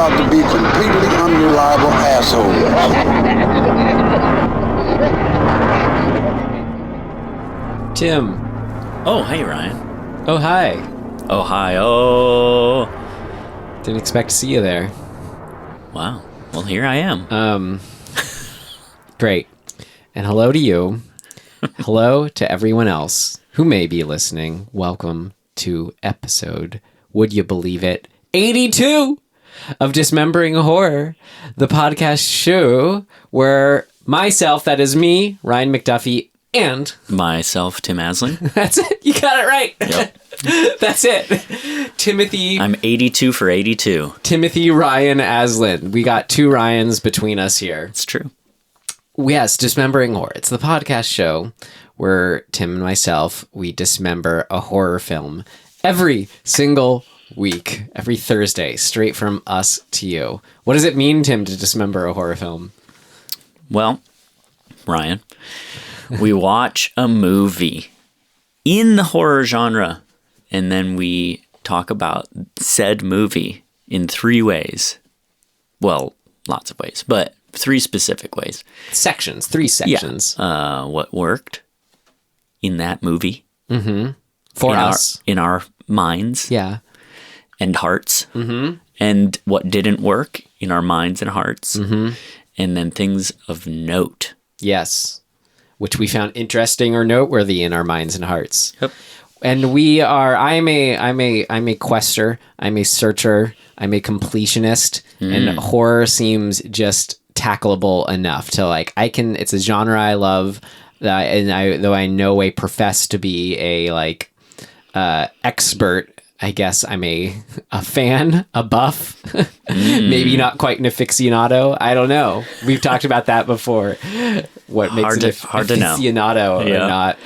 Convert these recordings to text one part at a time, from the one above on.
out to be completely unreliable assholes. Tim. Oh, hey, Ryan. Oh, hi. Oh, hi. Oh. Didn't expect to see you there. Wow. Well, here I am. Great. And hello to you. Hello to everyone else who may be listening. Welcome to episode, would you believe it, 82 of Dismembering Horror, the podcast show where myself, that is me, Ryan McDuffie, and myself, Tim Aslin. That's it. You got it right. Yep. That's it. Timothy. I'm 82 for 82. Timothy Ryan Aslin. We got two Ryans between us here. It's true. Yes, Dismembering Horror. It's the podcast show where Tim and myself, we dismember a horror film every single week, every Thursday, straight from us to you. What does it mean, Tim, to dismember a horror film? Well, Ryan, we watch a movie in the horror genre, and then we talk about said movie in three ways. Well, lots of ways, but three specific ways. Sections, three sections. Yeah. What worked in that movie. Mm-hmm. For us. In our minds. Yeah. And hearts. Mm-hmm. And what didn't work in our minds and hearts. Mm-hmm. And then things of note. Yes. Which we found interesting or noteworthy in our minds and hearts. Yep. And we are, I'm a quester, I'm a searcher, I'm a completionist, and horror seems just tackleable enough to it's a genre I love, though I no way profess to be a expert. I guess I'm a fan, a buff, maybe not quite an aficionado. I don't know. We've talked about that before. What makes it hard to know. Aficionado or not.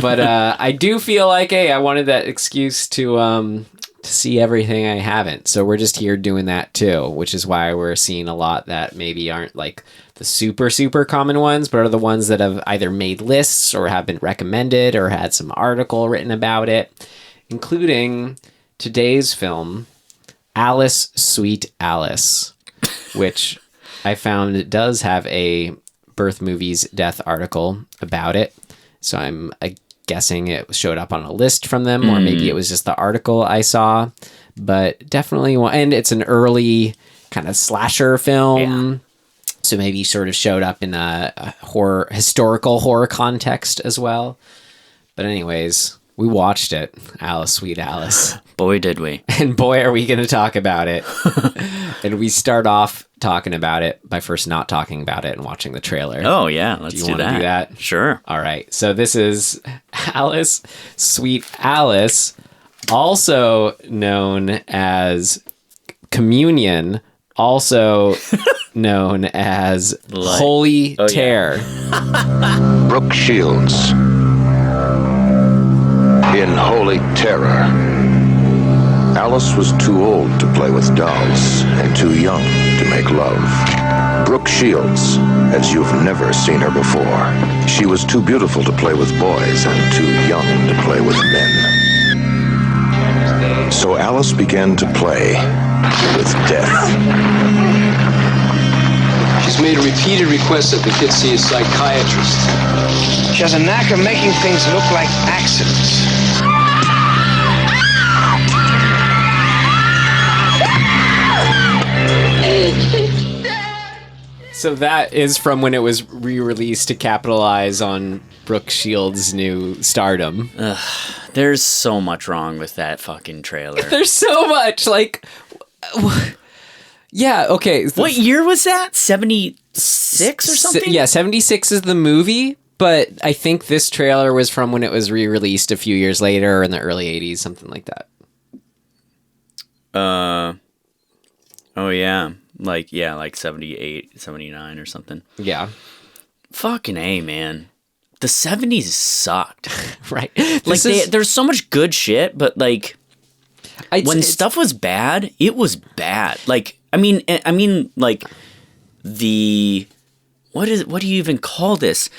But I do feel like, hey, I wanted that excuse to see everything I haven't. So we're just here doing that too, which is why we're seeing a lot that maybe aren't like the super, super common ones, but are the ones that have either made lists or have been recommended or had some article written about it, including today's film, Alice, Sweet Alice, which I found it does have a Birth Movies Death article about it. So I'm guessing it showed up on a list from them, or maybe it was just the article I saw. But definitely, and it's an early kind of slasher film. Yeah. So maybe sort of showed up in a historical horror context as well. But anyways, we watched it, Alice, Sweet Alice. Boy, did we. And boy, are we going to talk about it. And we start off talking about it by first not talking about it and watching the trailer. Oh, yeah. Let's do that. Do you want to do that? Sure. All right. So this is Alice, Sweet Alice, also known as Communion, also known as Holy Terror. Yeah. Brooke Shields in Holy Terror. Alice was too old to play with dolls and too young to make love. Brooke Shields, as you've never seen her before. She was too beautiful to play with boys and too young to play with men. So Alice began to play with death. She's made a repeated request that the kid see a psychiatrist. She has a knack of making things look like accidents. So that is from when it was re-released to capitalize on Brooke Shields' new stardom. There's so much wrong with that fucking trailer. There's so much, yeah, okay. What year was that? 76 or something? Yeah, 76 is the movie, but I think this trailer was from when it was re-released a few years later, or in the early 80s, something like that. Oh yeah. Like 78, 79 or something. Yeah. Fucking A, man. The 70s sucked. Right. There's so much good shit, but when stuff was bad, it was bad. What do you even call this?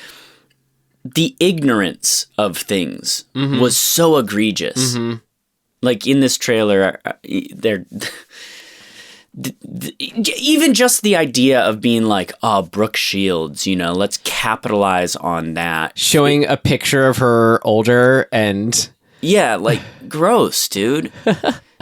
The ignorance of things was so egregious. Mm-hmm. Like in this trailer, even just the idea of being like, oh, Brooke Shields, you know, let's capitalize on that. Showing a picture of her older and... Yeah, like, gross, dude.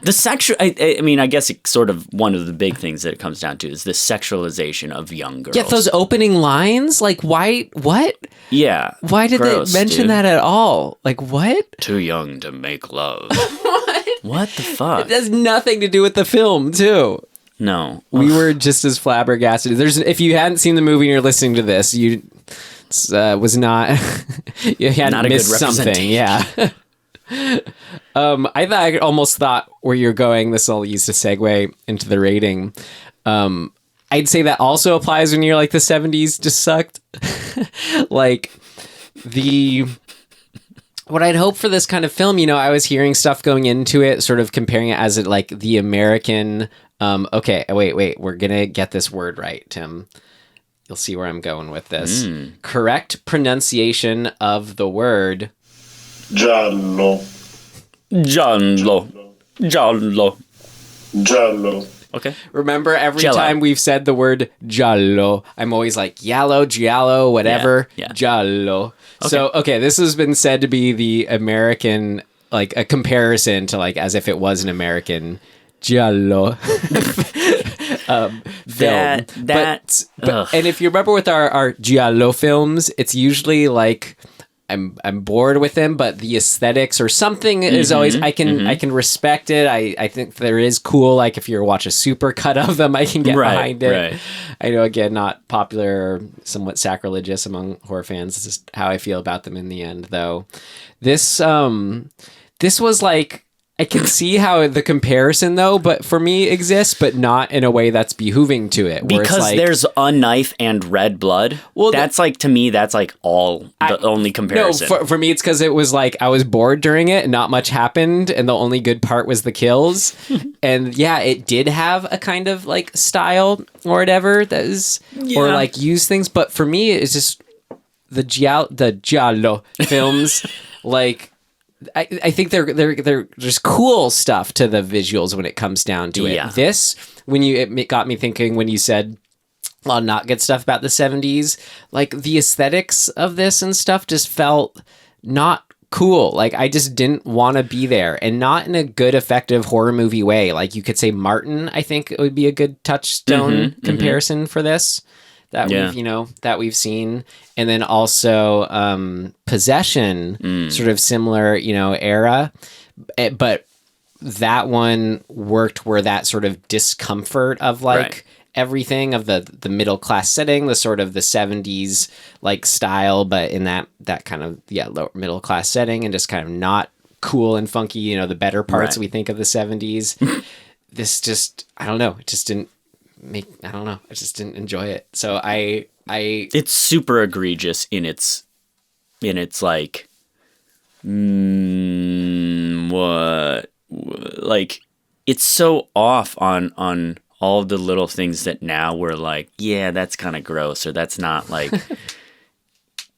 The sexual, I mean, I guess it's sort of one of the big things that it comes down to is the sexualization of young girls. Yeah, those opening lines, like, why, what? Yeah. Why did gross, they mention dude. that at all? Like, what? Too young to make love. What? What the fuck? It has nothing to do with the film, too. No. We were just as flabbergasted. If you hadn't seen the movie and you're listening to this, you was not, you hadn't Not a missed good something. Yeah. I almost thought where you're going, this will use a segue into the rating. I'd say that also applies when you're like the 70s just sucked. Like what I'd hope for this kind of film, you know, I was hearing stuff going into it, sort of comparing it as like the American, okay, wait, we're going to get this word right, Tim. You'll see where I'm going with this. Correct pronunciation of the word Giallo. Okay. Remember, every Jello. time we've said the word giallo, I'm always like yellow, giallo, whatever, Yeah. giallo. Okay. So, okay, this has been said to be the American, like a comparison to like as if it was an American giallo film. That But and if you remember with our giallo films, it's usually like I'm bored with them, but the aesthetics or something is always I can respect it. I think there is cool. Like if you watch a super cut of them, I can get behind it. Right. I know, again, not popular or somewhat sacrilegious among horror fans. It's just how I feel about them in the end, though. This was like, I can see how the comparison, though, but for me exists, but not in a way that's behooving to it. Where because it's like, there's a knife and red blood. Well, that's like, to me, that's like the only comparison. No, for me, it's because it was like I was bored during it and not much happened. And the only good part was the kills. And yeah, it did have a kind of like style or whatever that is, or like use things. But for me, it's just the giallo films, like, I think they're just cool stuff to the visuals when it comes down to it. Yeah. This, it got me thinking when you said a lot of not good stuff about the 70s, like the aesthetics of this and stuff just felt not cool. Like I just didn't want to be there, and not in a good, effective horror movie way. Like you could say Martin, I think it would be a good touchstone comparison for this. That we've seen. And then also Possession, sort of similar, era. But that one worked where that sort of discomfort of like everything of the middle class setting, the sort of the 70s like style, but in that kind of lower middle class setting, and just kind of not cool and funky, the better parts we think of the 70s. This just, I don't know, it just didn't I just didn't enjoy it. So it's super egregious in its like like it's so off on all the little things that now we're like, yeah, that's kind of gross, or that's not like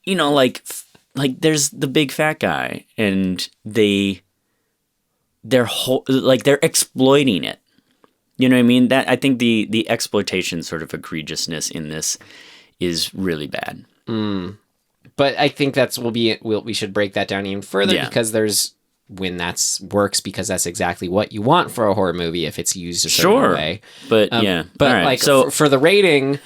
like there's the big fat guy and they're exploiting it. You know what I mean? That I think the exploitation sort of egregiousness in this is really bad. But I think we should break that down even further, because there's when works, because that's exactly what you want for a horror movie if it's used a certain way. But like so for the rating,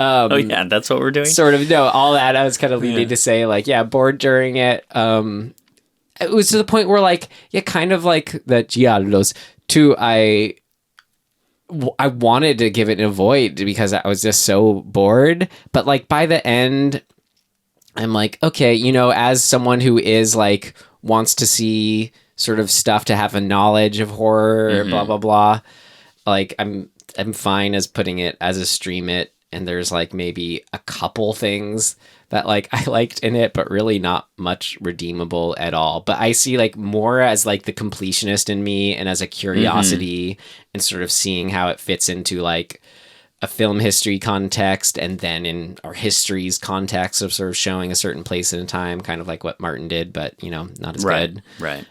oh yeah, that's what we're doing. Sort of all that I was kind of leading to say, like, bored during it. It was to the point where like kind of like the giallos too. I wanted to give it an avoid because I was just so bored. But like by the end, I'm like, okay, as someone who is like wants to see sort of stuff to have a knowledge of horror, blah blah blah. Like I'm fine as putting it as a stream it, and there's like maybe a couple things that like I liked in it, but really not much redeemable at all. But I see like more as like the completionist in me, and as a curiosity, and sort of seeing how it fits into like a film history context, and then in our history's context of sort of showing a certain place in time, kind of like what Martin did, but not as good. Right.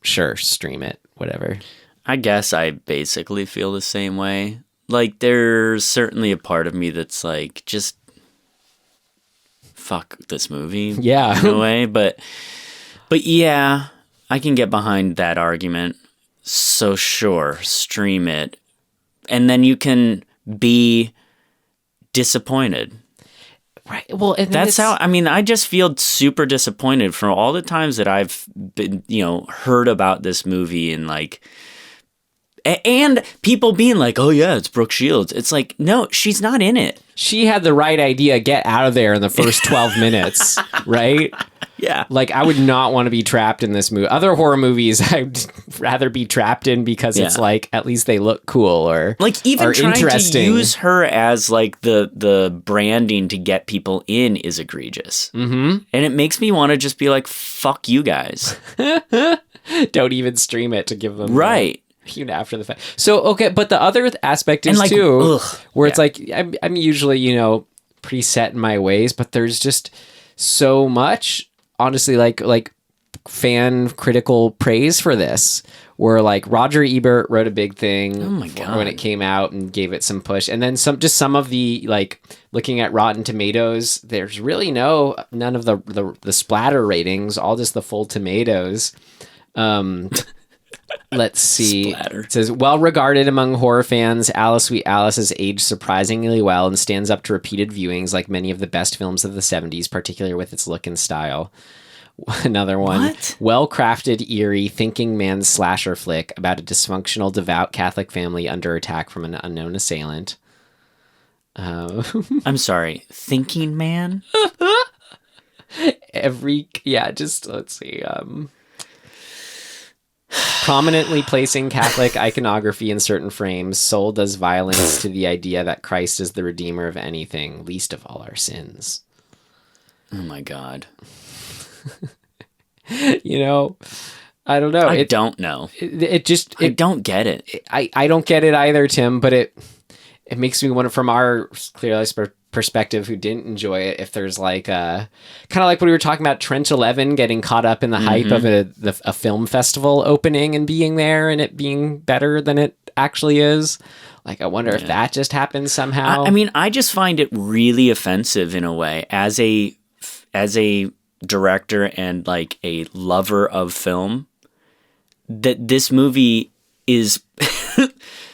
Sure, stream it, whatever. I guess I basically feel the same way. Like, there's certainly a part of me that's like, just fuck this movie. Yeah. In a way. But yeah, I can get behind that argument. So sure, stream it. And then you can be disappointed. Right. Well, and That's how, I mean, I just feel super disappointed from all the times that I've been, heard about this movie and like, and people being like, oh yeah, it's Brooke Shields. It's like, no, she's not in it. She had the right idea. Get out of there in the first 12 minutes, right? Yeah. Like, I would not want to be trapped in this movie. Other horror movies, I'd rather be trapped in because it's like, at least they look cool or like even or trying interesting. to use her as like the branding to get people in is egregious. Mm-hmm. And it makes me want to just be like, fuck you guys. Don't even stream it to give them right. After the fact. So, okay, but the other aspect is like, too, ugh, where it's like, I'm usually, pretty set in my ways, but there's just so much, honestly, like fan critical praise for this, where like Roger Ebert wrote a big thing when it came out and gave it some push. And then some of the, like, looking at Rotten Tomatoes, there's really none of the splatter ratings, all just the full tomatoes. Let's see. Splatter. It says, well regarded among horror fans, Alice Sweet Alice has aged surprisingly well and stands up to repeated viewings like many of the best films of the 70s, particularly with its look and style. Another one. What? Well-crafted, eerie, thinking man's slasher flick about a dysfunctional, devout Catholic family under attack from an unknown assailant. I'm sorry. Thinking man? Let's see. Prominently placing Catholic iconography in certain frames, Soul does violence to the idea that Christ is the redeemer of anything, least of all our sins. Oh my God. I don't know. I don't know. I don't get it. I don't get it either, Tim, but it makes me wonder from our clearly perspective who didn't enjoy it, if there's like kind of like when we were talking about Trench 11 getting caught up in the hype of a film festival opening and being there and it being better than it actually is. Like, I wonder if that just happened somehow. I mean, I just find it really offensive in a way as a director and like a lover of film that this movie is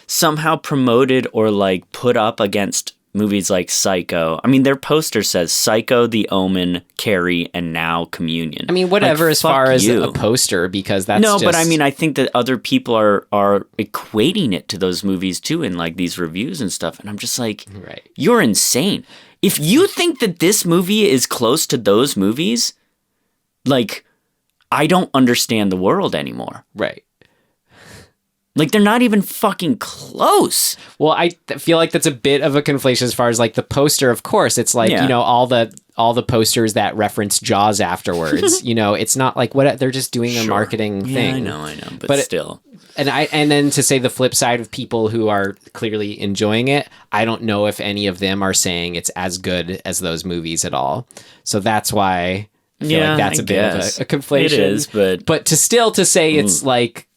somehow promoted or like put up against movies like Psycho. I mean, their poster says Psycho, The Omen, Carrie, and now Communion. I mean, whatever, like, as far as you. a poster, because that's no, just... but I mean, I think that other people are equating it to those movies too in like these reviews and stuff. And I'm just like, right. You're insane. If you think that this movie is close to those movies, like, I don't understand the world anymore. Right. Like, they're not even fucking close. Well, I feel like that's a bit of a conflation as far as like the poster. Of course, it's like, all the posters that reference Jaws afterwards. It's not like what they're just doing a marketing thing. I know, but still. And then to say the flip side of people who are clearly enjoying it, I don't know if any of them are saying it's as good as those movies at all. So that's why I feel like that's a bit of a conflation. It is, but to say it's like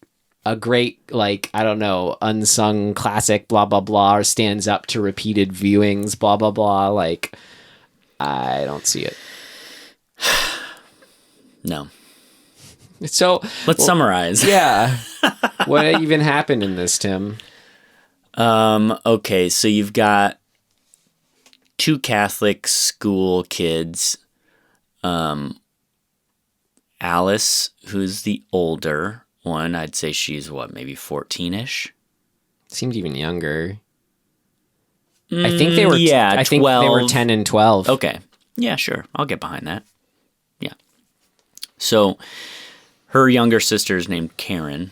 a great, like, I don't know, unsung classic, blah, blah, blah, or stands up to repeated viewings, blah, blah, blah. Like, I don't see it. No. So let's summarize. Yeah. What even happened in this, Tim? Okay, so you've got two Catholic school kids. Alice, who's the older one, I'd say she's maybe 14-ish. Seemed even younger. I think they were. I 12. think they were 10 and 12. Okay, yeah, sure, I'll get behind that. Yeah. So her younger sister is named Karen.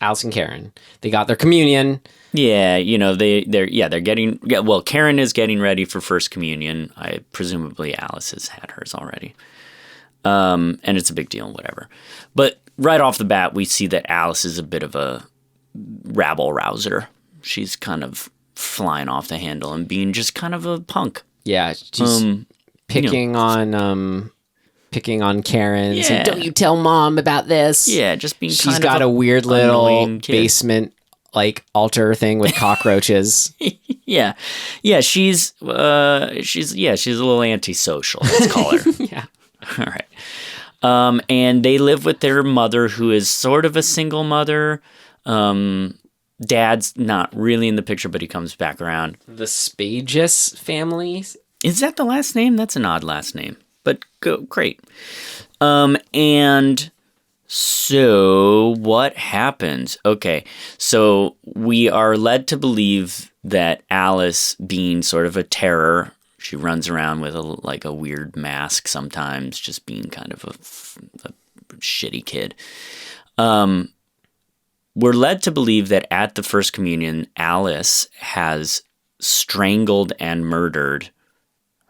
Alice and Karen. They got their communion. Yeah, they're getting. Yeah, well, Karen is getting ready for first communion. Presumably Alice has had hers already. And it's a big deal, whatever. But right off the bat, we see that Alice is a bit of a rabble-rouser. She's kind of flying off the handle and being just kind of a punk. Yeah, she's picking on Karen. Yeah. Saying, don't you tell Mom about this? Yeah, just being She's kind got of a weird little annoying kid. basement like altar thing with cockroaches. Yeah. She's a little antisocial. Let's call her. Yeah. All right. And they live with their mother, who is sort of a single mother. Dad's not really in the picture, but he comes back around. The Spagus family. Is that the last name? That's an odd last name, but great. And so what happens? Okay, so we are led to believe that Alice, being sort of a terror, she runs around with a weird mask sometimes, just being kind of a shitty kid. We're led to believe that at the First Communion, Alice has strangled and murdered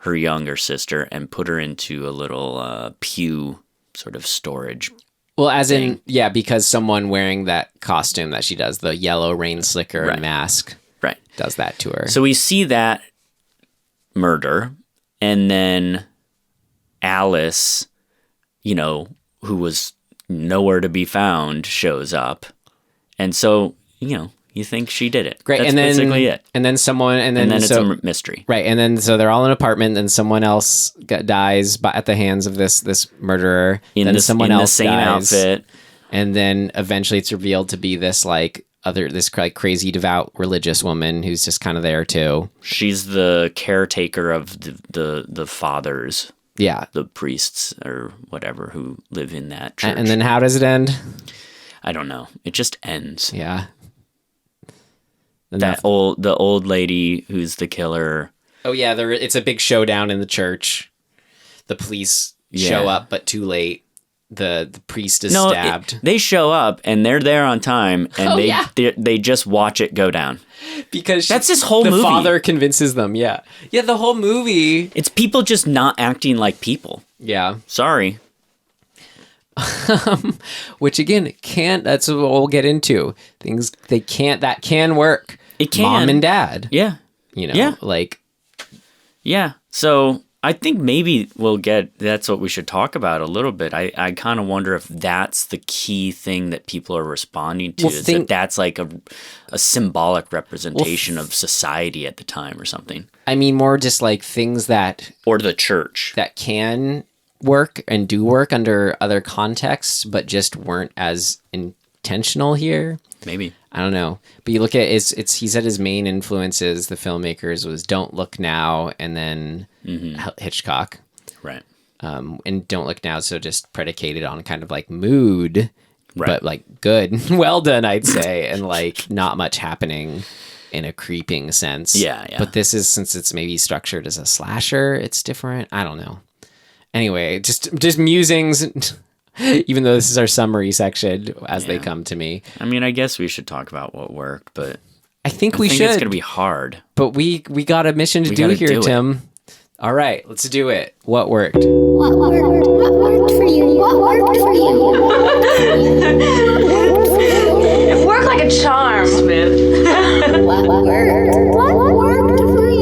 her younger sister and put her into a little pew sort of storage. Well, as in, yeah, because someone wearing that costume that she does, the yellow rain slicker and mask, does that to her. So we see that murder, and then Alice, who was nowhere to be be shows up. And so, you think she did it. Great. That's and then, basically it. And then it's a mystery. Right. And then so they're all in an apartment, and someone else dies at the hands of this murderer. In the same outfit. And then eventually it's revealed to be this crazy devout religious woman who's just kind of there too. She's the caretaker of the fathers. Yeah. The priests or whatever who live in that church. And then how does it end? I don't know. It just ends. Yeah. The old lady who's the killer. Oh yeah, it's a big showdown in the church. The police show up, but too late. The priest is stabbed. They show up and they're there on time, and they just watch it go down. Because that's this whole movie. The father convinces them. Yeah, the whole movie. It's people just not acting like people. Yeah, sorry. Which again that's what we'll get into. Things that can work. It can. Mom and dad. Yeah. Yeah. So I think maybe that's what we should talk about a little bit. I kind of wonder if that's the key thing that people are responding to, that's like a symbolic representation of society at the time or something. I mean, more just like things that... Or the church. That can work and do work under other contexts, but just weren't as intentional here. Maybe. I don't know. But you look at he said his main influences, the filmmakers, was Don't Look Now and then Hitchcock. Right. And Don't Look Now, so just predicated on kind of like mood, but like good. Well done, I'd say. And like not much happening in a creeping sense. Yeah. But this is, since it's maybe structured as a slasher, it's different. I don't know. Anyway, just musings, even though this is our summary section as they come to me. I mean, I guess we should talk about what worked, but I think we should. It's going to be hard. But we got a mission to do here, Tim. All right, let's do it. What worked? What worked? What worked for you? What worked for you? It worked like a charm, Smith. What worked? What worked for you?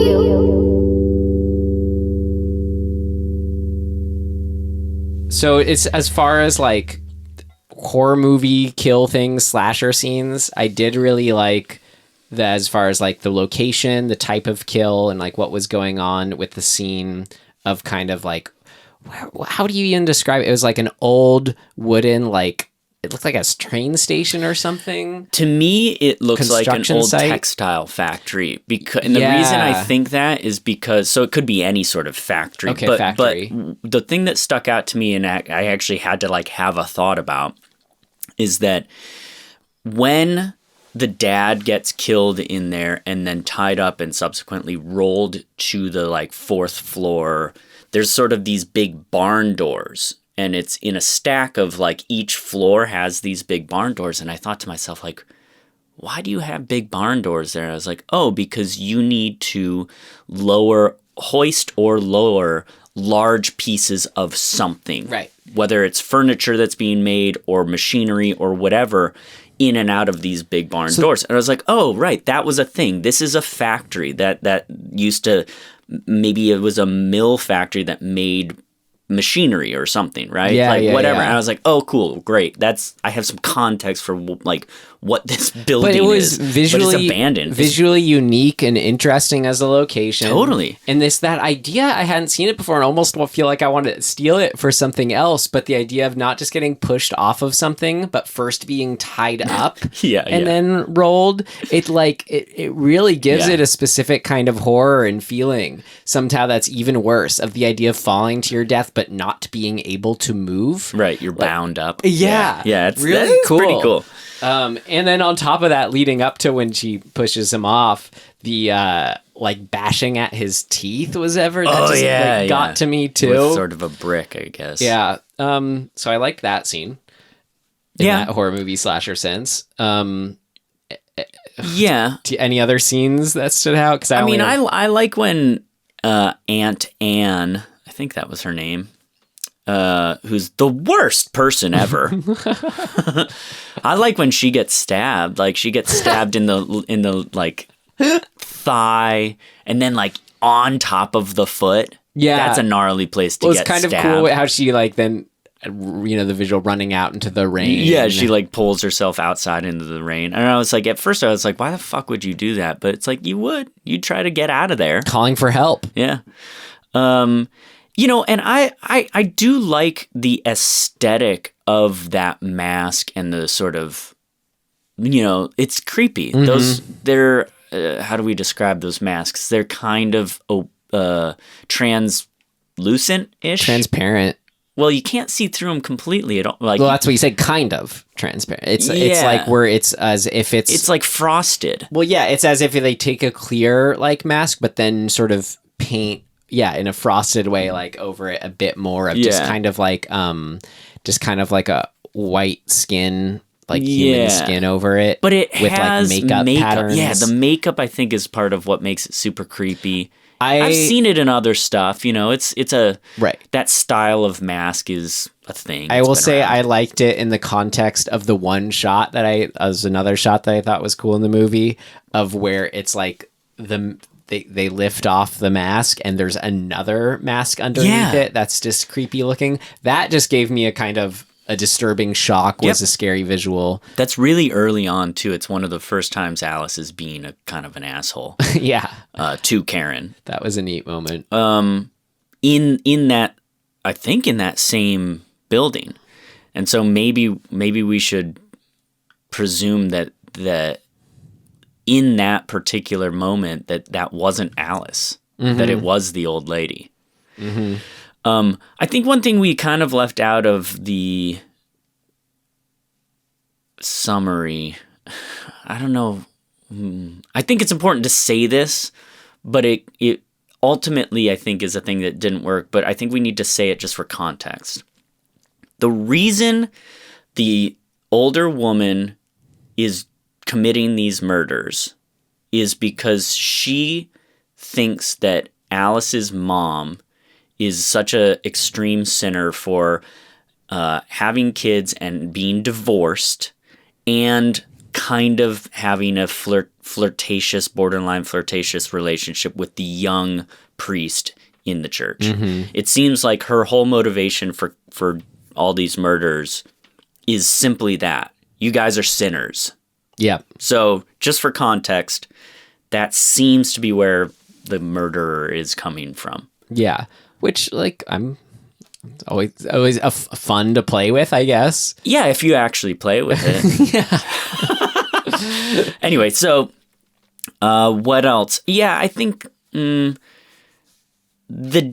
So it's, as far as like horror movie kill things, slasher scenes, I did really like as far as like the location, the type of kill, and like what was going on with the scene of kind of like, how do you even describe it? It was like an old wooden, like, it looked like a train station or something. To me, it looks like an old textile factory. And the reason I think that is because, so it could be any sort of factory. Okay, factory. But the thing that stuck out to me, and I actually had to like have a thought about, is that when the dad gets killed in there and then tied up and subsequently rolled to the like fourth floor, there's sort of these big barn doors. And it's in a stack of like each floor has these big barn doors. And I thought to myself, like, why do you have big barn doors there? I was like, oh, because you need to hoist or lower large pieces of something. Right. Whether it's furniture that's being made or machinery or whatever, in and out of these big barn doors. And I was like, oh, right, that was a thing. This is a factory that used to, maybe it was a mill factory that made machinery or something, right? Yeah, like yeah, whatever. yeah. And I was like, oh, cool, great. I have some context for like what this building But it was is. visually but it's abandoned. visually unique and interesting as a location. Totally. And that idea, I hadn't seen it before, and almost feel like I want to steal it for something else. But the idea of not just getting pushed off of something, but first being tied up, and then rolled. It really gives it a specific kind of horror and feeling. Somehow that's even worse, of the idea of falling to your death but not being able to move. Right, you're bound up. Yeah, it's really cool. Pretty cool. And then on top of that, leading up to when she pushes him off, the bashing at his teeth got to me too. With sort of a brick, I guess. Yeah. So I liked that scene. In that horror movie slasher sense. Yeah. Any other scenes that stood out? Because I like when Aunt Anne, I think that was her name, who's the worst person ever. I like when she gets stabbed. Like she gets stabbed in the like thigh, and then like on top of the foot. Yeah, that's a gnarly place to get stabbed. It's kind of cool how she then. The visual running out into the rain. Yeah, she pulls herself outside into the rain. And I was like, at first I was like, why the fuck would you do that? But it's like, you'd try to get out of there. Calling for help. Yeah. And I do like the aesthetic of that mask and the sort of, it's creepy. Mm-hmm. They're, how do we describe those masks? They're kind of translucent-ish. Transparent. Well, you can't see through them completely. That's what you said, kind of transparent. It's like where it's as if it's like frosted. Well, yeah, it's as if they take a clear mask, but then sort of paint, in a frosted way, over it a bit more of just kind of like a white skin, human skin over it. But it with has makeup patterns. Yeah, the makeup I think is part of what makes it super creepy. I've seen it in other stuff, it's a that style of mask is a thing. I will say I liked it in the context of the one shot another shot that I thought was cool in the movie, of where it's like they lift off the mask and there's another mask underneath it that's just creepy looking. That just gave me a kind of a disturbing shock, was a scary visual. That's really early on too. It's one of the first times Alice is being a kind of an asshole. To Karen. That was a neat moment. In that, I think in that same building. And so maybe we should presume that in that particular moment that wasn't Alice, that it was the old lady. Mm-hmm. I think one thing we kind of left out of the summary, I don't know. I think it's important to say this, but it ultimately I think is a thing that didn't work, but I think we need to say it just for context. The reason the older woman is committing these murders is because she thinks that Alice's mom is such a extreme sinner for having kids and being divorced and kind of having a borderline flirtatious relationship with the young priest in the church. Mm-hmm. It seems like her whole motivation for all these murders is simply that. You guys are sinners. Yeah. So just for context, that seems to be where the murderer is coming from. Yeah. Which, I'm always fun to play with, I guess. Yeah, if you actually play with it. Yeah. Anyway, so what else? Yeah, I think the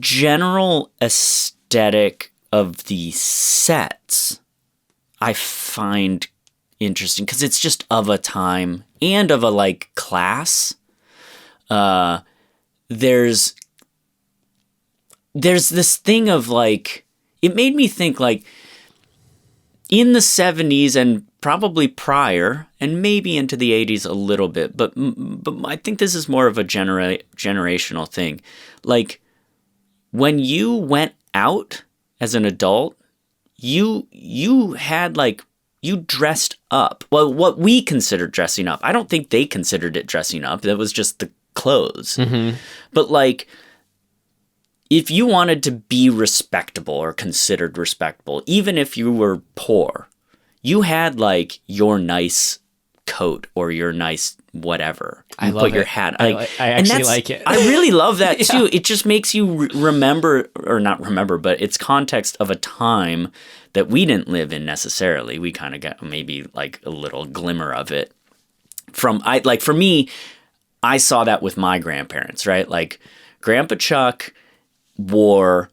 general aesthetic of the sets I find interesting because it's just of a time and of a class. There's this thing of it made me think in the 70s and probably prior and maybe into the 80s a little bit, but I think this is more of a generational thing. When you went out as an adult, you had you dressed up. Well, what we considered dressing up. I don't think they considered it dressing up. That was just the clothes. Mm-hmm. But if you wanted to be respectable or considered respectable, even if you were poor, you had like your nice coat or your nice whatever. You I love put your it. hat. I actually like it. I really love that too. It just makes you remember, or not remember, but it's context of a time that we didn't live in necessarily. We kind of got maybe like a little glimmer of it from for me. I saw that with my grandparents, right? Like Grandpa Chuck wore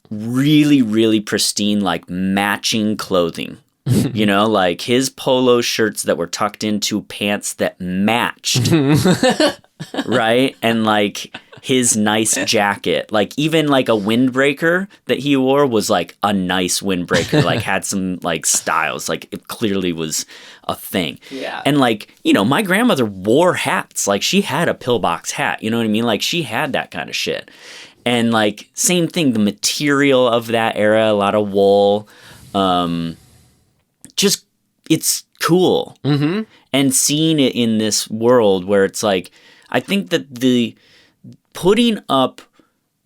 really, really pristine, like matching clothing. You know, like his polo shirts that were tucked into pants that matched, right? And like his nice jacket, like even like a windbreaker that he wore was like a nice windbreaker, like had some like styles, like it clearly was a thing. Yeah. And like, you know, my grandmother wore hats, like she had a pillbox hat, you know what I mean? Like she had that kind of shit. And like, same thing, the material of that era, a lot of wool, just it's cool. Mm-hmm. And seeing it in this world where it's like, I think that the putting up,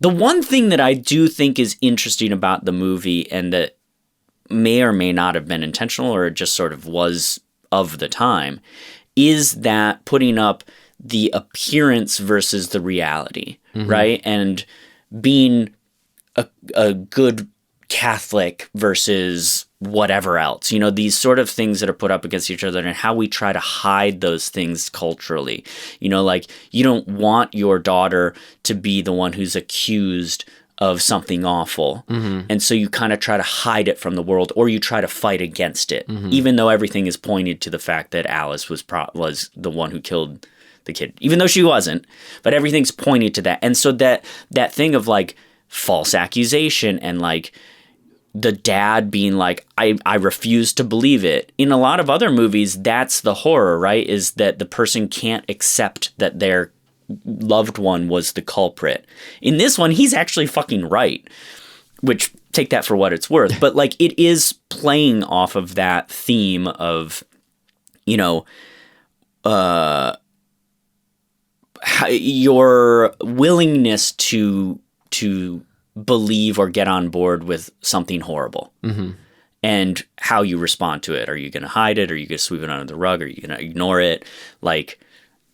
the one thing that I do think is interesting about the movie and that may or may not have been intentional or it just sort of was of the time is that putting up the appearance versus the reality, right? And being a good Catholic versus whatever else, you know, these sort of things that are put up against each other and how we try to hide those things culturally. You know, like you don't want your daughter to be the one who's accused of something awful. And so you kind of try to hide it from the world or you try to fight against it, even though everything is pointed to the fact that Alice was the one who killed the kid, even though she wasn't, but everything's pointed to that. And so that thing of like false accusation and like the dad being like, I refuse to believe it. In a lot of other movies, that's the horror, right? Is that the person can't accept that their loved one was the culprit. In this one, he's actually fucking right, which take that for what it's worth. But like it is playing off of that theme of, you know, your willingness to believe or get on board with something horrible and how you respond to it. Are you going to hide it? Are you going to sweep it under the rug? Are you going to ignore it? Like,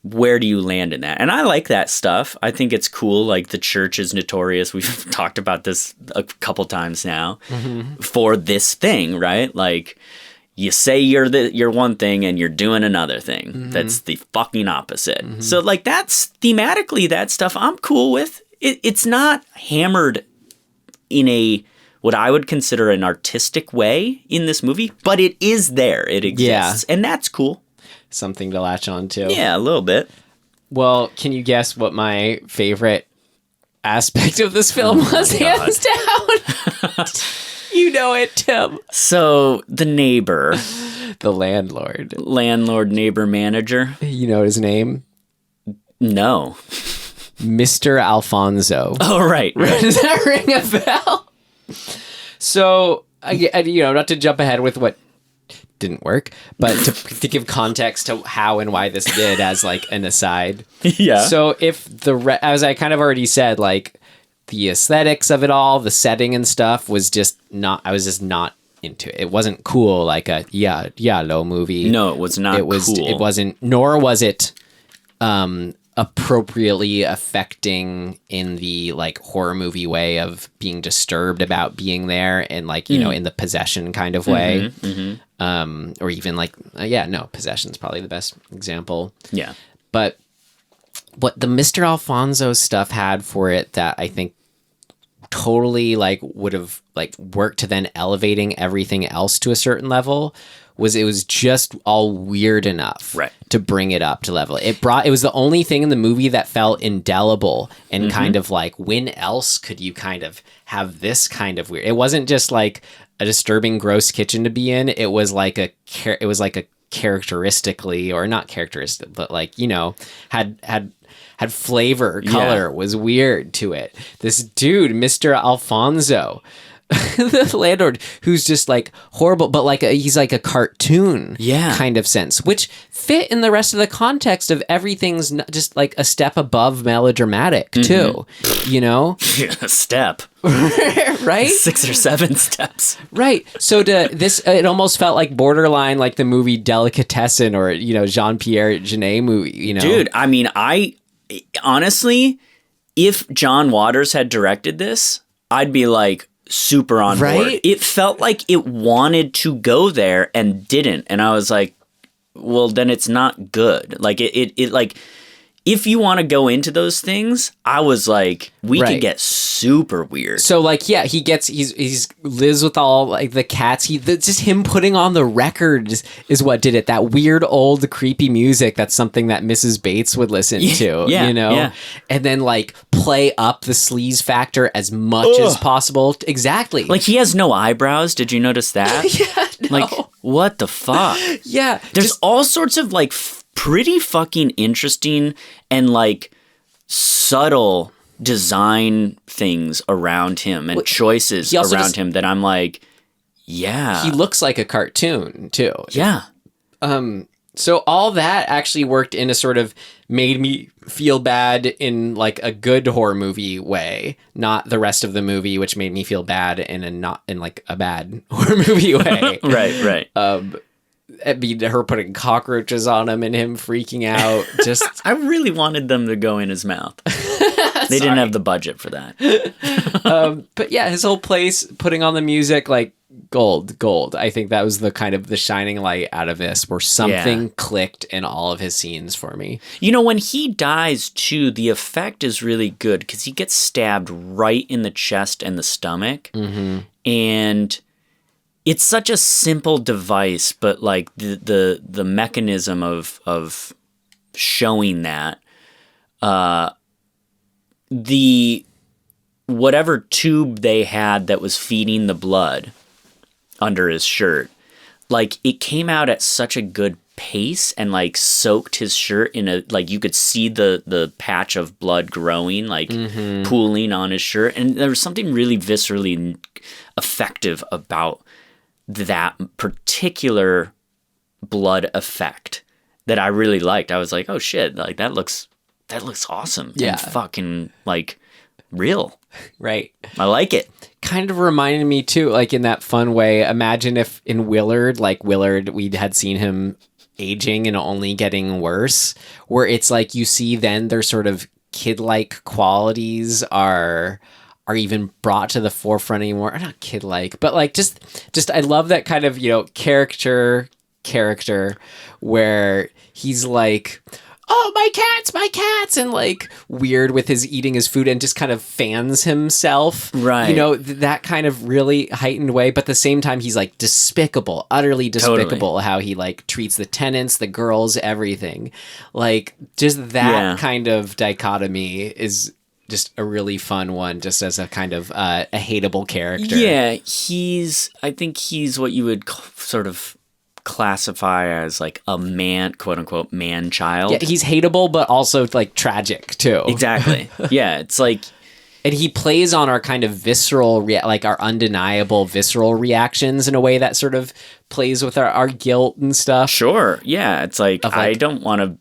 where do you land in that? And I like that stuff. I think it's cool. Like the church is notorious. We've talked about this a couple times now for this thing, right? Like you say you're one thing and you're doing another thing. That's the fucking opposite. So like that's thematically that stuff I'm cool with. It's not hammered in a what I would consider an artistic way in this movie, but it is there. It exists. And that's cool. Something to latch on to. Yeah, a little bit. Well, can you guess what my favorite aspect of this film was, hands down? You know it, Tim. So, the neighbor. The landlord. Landlord, neighbor, manager. You know his name? No. Mr. Alphonzo. Oh, right. Does that ring a bell? So, not to jump ahead with what didn't work, but to give context to how and why this did as like an aside. Yeah. So if as I kind of already said, like the aesthetics of it all, the setting and stuff was just not, I was just not into it. It wasn't cool like a low movie. No, it was not cool. It wasn't, nor was it appropriately affecting in the like horror movie way of being disturbed about being there and like, you know, in the possession kind of way. Or even like, possession's probably the best example. Yeah. But what the Mr. Alphonso stuff had for it that I think totally like would have like worked to then elevating everything else to a certain level was it was just all weird enough to bring it up to level. It was the only thing in the movie that felt indelible and kind of like, when else could you kind of have this kind of weird? It wasn't just like a disturbing, gross kitchen to be in. It was like a characteristically, or not characteristic, but like, you know, had flavor, color, was weird to it. This dude, Mr. Alphonso, the landlord, who's just like horrible, but like he's like a cartoon kind of sense, which fit in the rest of the context of everything's just like a step above melodramatic too, you know? A step. Right? 6 or 7 steps. Right. So it almost felt like borderline like the movie Delicatessen or, you know, Jean-Pierre Jeunet movie, you know? Dude, I mean, honestly, if John Waters had directed this, I'd be like super on board. It felt like it wanted to go there and didn't. And I was like, well, then it's not good. Like it like, if you want to go into those things, I was like, we could get super weird. So like, he's lives with all like the cats. Just him putting on the record is what did it. That weird old creepy music. That's something that Mrs. Bates would listen to, you know? Yeah. And then like play up the sleaze factor as much as possible. Exactly. Like he has no eyebrows. Did you notice that? Yeah. No. Like what the fuck? Yeah. There's all sorts of like pretty fucking interesting and like subtle design things around him and choices around him that I'm like, yeah. He looks like a cartoon too. Yeah. So all that actually worked in a sort of made me feel bad in like a good horror movie way, not the rest of the movie, which made me feel bad in not in like a bad horror movie way. Right. I mean, her putting cockroaches on him and him freaking out. Just I really wanted them to go in his mouth. They didn't have the budget for that. But yeah, his whole place, putting on the music, like gold. I think that was the kind of the shining light out of this, where something clicked in all of his scenes for me. You know, when he dies too, the effect is really good because he gets stabbed right in the chest and the stomach, and it's such a simple device, but like the mechanism of showing that the whatever tube they had that was feeding the blood under his shirt, like it came out at such a good pace and like soaked his shirt in a, like you could see the patch of blood growing, like pooling on his shirt, and there was something really viscerally effective about that particular blood effect that I really liked. I was like, oh shit, like that looks awesome. Yeah. And fucking like real. Right. I like it. Kind of reminded me too, like in that fun way. Imagine if in Willard, we had seen him aging and only getting worse, where it's like you see then their sort of kid-like qualities are even brought to the forefront anymore. Or not kid-like, but like just I love that kind of, you know, character where he's like, oh, my cats, and like weird with his eating his food and just kind of fans himself. Right. You know, that kind of really heightened way. But at the same time, he's like utterly despicable how he like treats the tenants, the girls, everything. Like just that kind of dichotomy is just a really fun one, just as a kind of a hateable character. Yeah, I think he's what you would sort of classify as like a man, quote unquote, man child. Yeah, he's hateable, but also like tragic too. Exactly. Yeah, it's like, and he plays on our kind of visceral, like our undeniable visceral reactions in a way that sort of plays with our guilt and stuff. Sure. Yeah. It's like, I don't want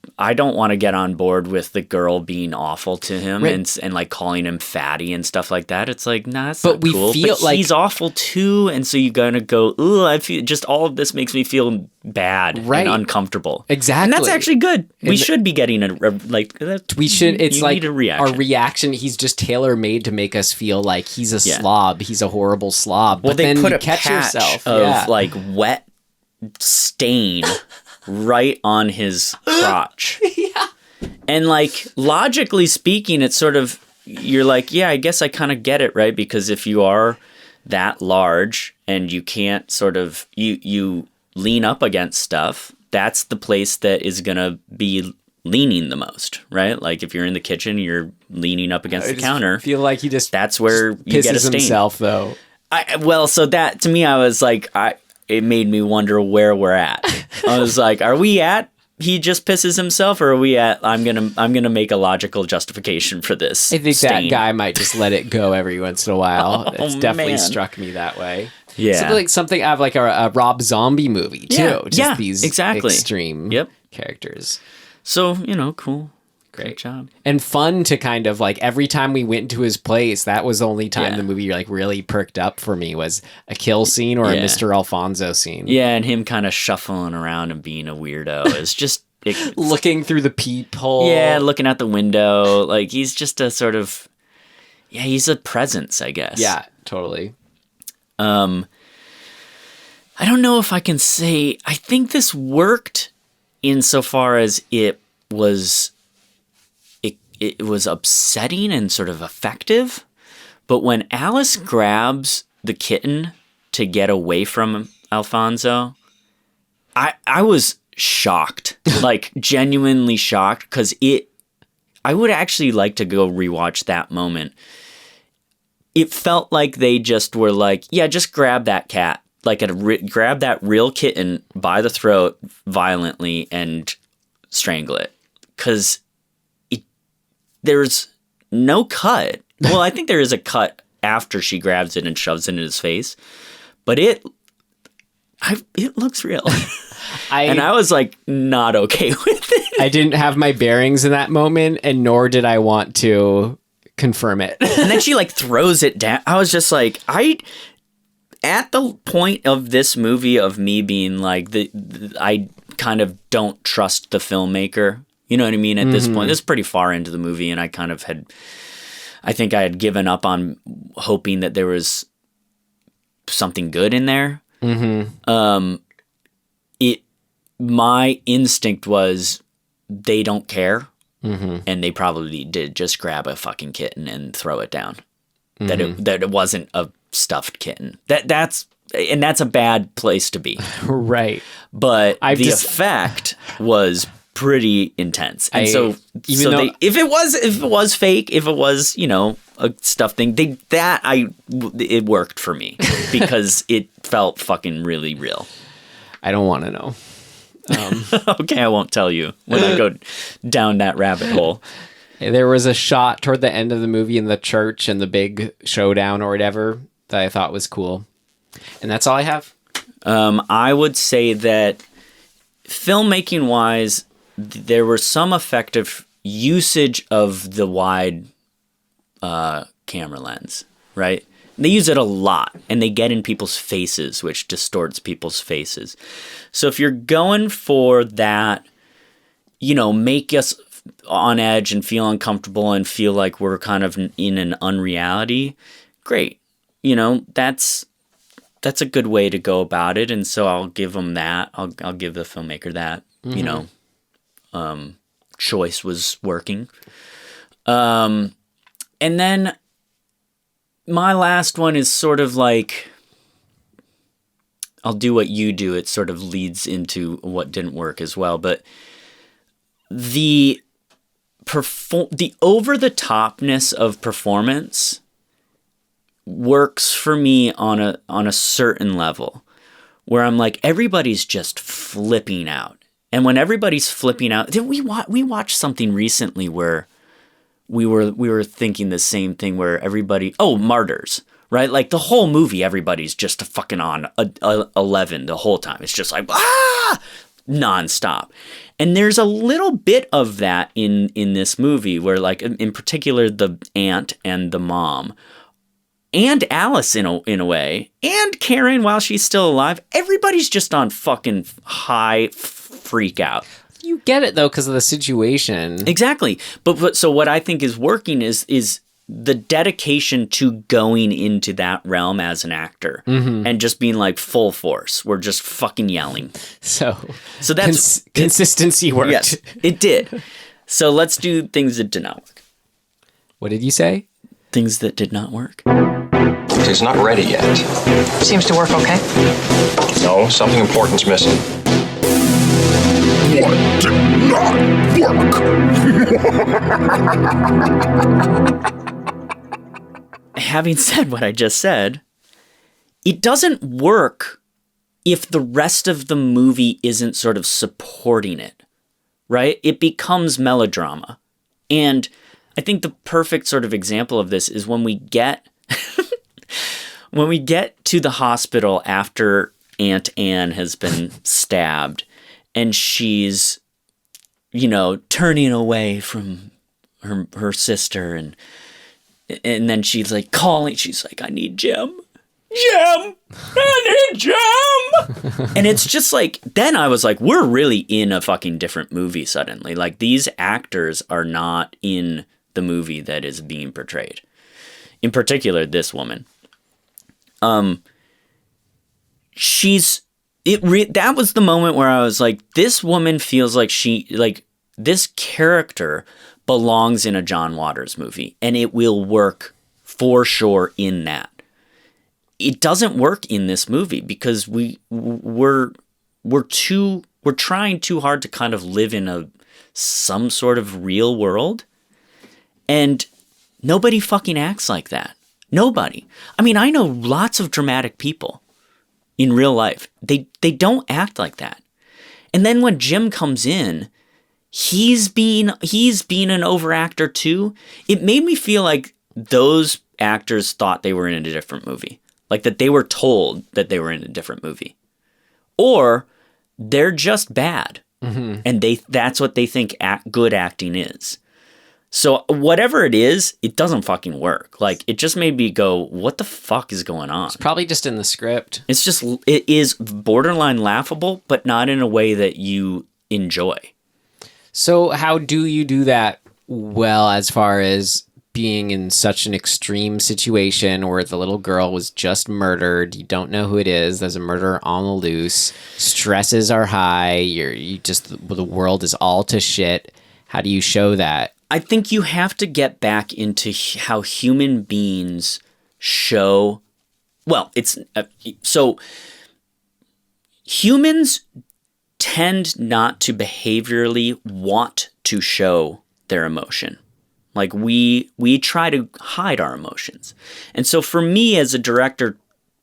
to get on board with the girl being awful to him and like calling him fatty and stuff like that. It's like, nah, that's not cool. Feel but like he's awful too. And so you're going to go, ooh, I feel just all of this makes me feel bad and uncomfortable. Exactly. And that's actually good. We should be getting it's like our reaction. He's just tailor-made to make us feel like he's a slob. He's a horrible slob. Well, but they then put you a catch patch yourself of like wet stain right on his crotch. And like logically speaking, it's sort of, you're like, yeah, I guess I kind of get it, right? Because if you are that large and you can't sort of you lean up against stuff, that's the place that is gonna be leaning the most, right? Like if you're in the kitchen, you're leaning up against the counter. I feel like he that's where you get a stain. Himself though. So that to me, I was like, it made me wonder where we're at. I was like, are we at he just pisses himself, or are we at I'm gonna make a logical justification for this? I think stain? that guy might just let it go every once in a while. It's definitely man. struck me that way. Yeah. Something out of like a Rob Zombie movie too. Yeah, These exactly. extreme characters. So, cool. Great job. And fun to kind of like every time we went to his place, that was the only time the movie like really perked up for me was a kill scene or a Mr. Alphonzo scene. Yeah, and him kind of shuffling around and being a weirdo is just looking through the peephole. Yeah, looking out the window. Like he's just a sort of he's a presence, I guess. Yeah, totally. I don't know if I can say I think this worked insofar as it was upsetting and sort of effective, but when Alice grabs the kitten to get away from Alphonso, I was shocked, like genuinely shocked, because I would actually like to go rewatch that moment. It felt like they just were like, yeah, just grab that cat, like grab that real kitten by the throat violently and strangle it, because there's no cut. Well, I think there is a cut after she grabs it and shoves it in his face, but it looks real. And I was like not okay with it. I didn't have my bearings in that moment, and nor did I want to confirm it. And then she like throws it down. I was just like, at the point of this movie of me being like, I kind of don't trust the filmmaker. You know what I mean? At this point, this is pretty far into the movie, and I kind of I think I had given up on hoping that there was something good in there. My instinct was they don't care, and they probably did just grab a fucking kitten and throw it down. That it wasn't a stuffed kitten. That's a bad place to be, right? But the effect was pretty intense, and if it was fake, if it was a stuffed thing, it worked for me because it felt fucking really real. I don't want to know. Okay, I won't tell you when I go down that rabbit hole. There was a shot toward the end of the movie in the church and the big showdown or whatever that I thought was cool, and that's all I have. I would say that filmmaking wise, there was some effective usage of the wide camera lens, right? They use it a lot, and they get in people's faces, which distorts people's faces. So if you're going for that, make us on edge and feel uncomfortable and feel like we're kind of in an unreality, great. That's a good way to go about it, and so I'll give them that. I'll give the filmmaker that. Choice was working. And then my last one is sort of like, I'll do what you do. It sort of leads into what didn't work as well. But the over-the-topness of performance works for me on a certain level, where I'm like, everybody's just flipping out. And when everybody's flipping out, we watched something recently where we were thinking the same thing, where everybody, Martyrs, right? Like the whole movie, everybody's just fucking on 11 the whole time. It's just like, nonstop. And there's a little bit of that in this movie where, like, in particular, the aunt and the mom, and Alice in a way, and Karen while she's still alive, everybody's just on fucking high freak out. You get it though because of the situation. Exactly. But so what I think is working is the dedication to going into that realm as an actor and just being like full force. We're just fucking yelling. So that's consistency worked. Yes, it did. So let's do things that did not work. What did you say? Things that did not work. It's not ready yet. Seems to work okay. No, something important's missing. What did not work? Having said what I just said, it doesn't work if the rest of the movie isn't sort of supporting it. right? It becomes melodrama. And I think the perfect sort of example of this is when we get to the hospital after Aunt Anne has been stabbed and she's, turning away from her sister and then she's like calling, she's like, I need Jim. Jim! I need Jim! And it's just like, then I was like, we're really in a fucking different movie suddenly. Like, these actors are not in the movie that is being portrayed. In particular, this woman. That was the moment where I was like, this woman feels like this character belongs in a John Waters movie, and it will work for sure in that. It doesn't work in this movie because we're trying too hard to kind of live in some sort of real world, and nobody fucking acts like that. Nobody. I mean, I know lots of dramatic people in real life. They don't act like that. And then when Jim comes in, he's being an overactor too. It made me feel like those actors thought they were in a different movie. Like that they were told that they were in a different movie. Or they're just bad. Mm-hmm. And that's what they think good acting is. So whatever it is, it doesn't fucking work. Like, it just made me go, what the fuck is going on? It's probably just in the script. It is borderline laughable, but not in a way that you enjoy. So how do you do that well, as far as being in such an extreme situation where the little girl was just murdered, you don't know who it is, there's a murderer on the loose, stresses are high, the world is all to shit. How do you show that? I think you have to get back into how human beings show. Well, so humans tend not to behaviorally want to show their emotion. Like we try to hide our emotions. And so for me as a director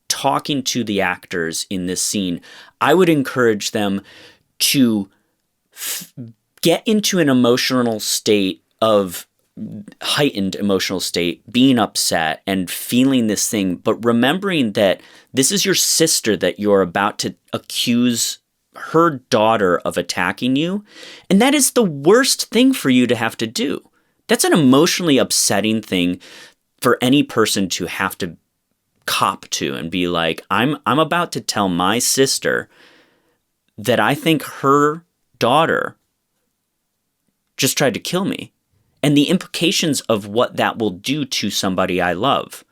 talking to the actors in this scene, I would encourage them to get into an emotional state of heightened emotional state, being upset and feeling this thing, but remembering that this is your sister that you're about to accuse her daughter of attacking you. And that is the worst thing for you to have to do. That's an emotionally upsetting thing for any person to have to cop to and be like, I'm about to tell my sister that I think her daughter just tried to kill me. And the implications of what that will do to somebody I love.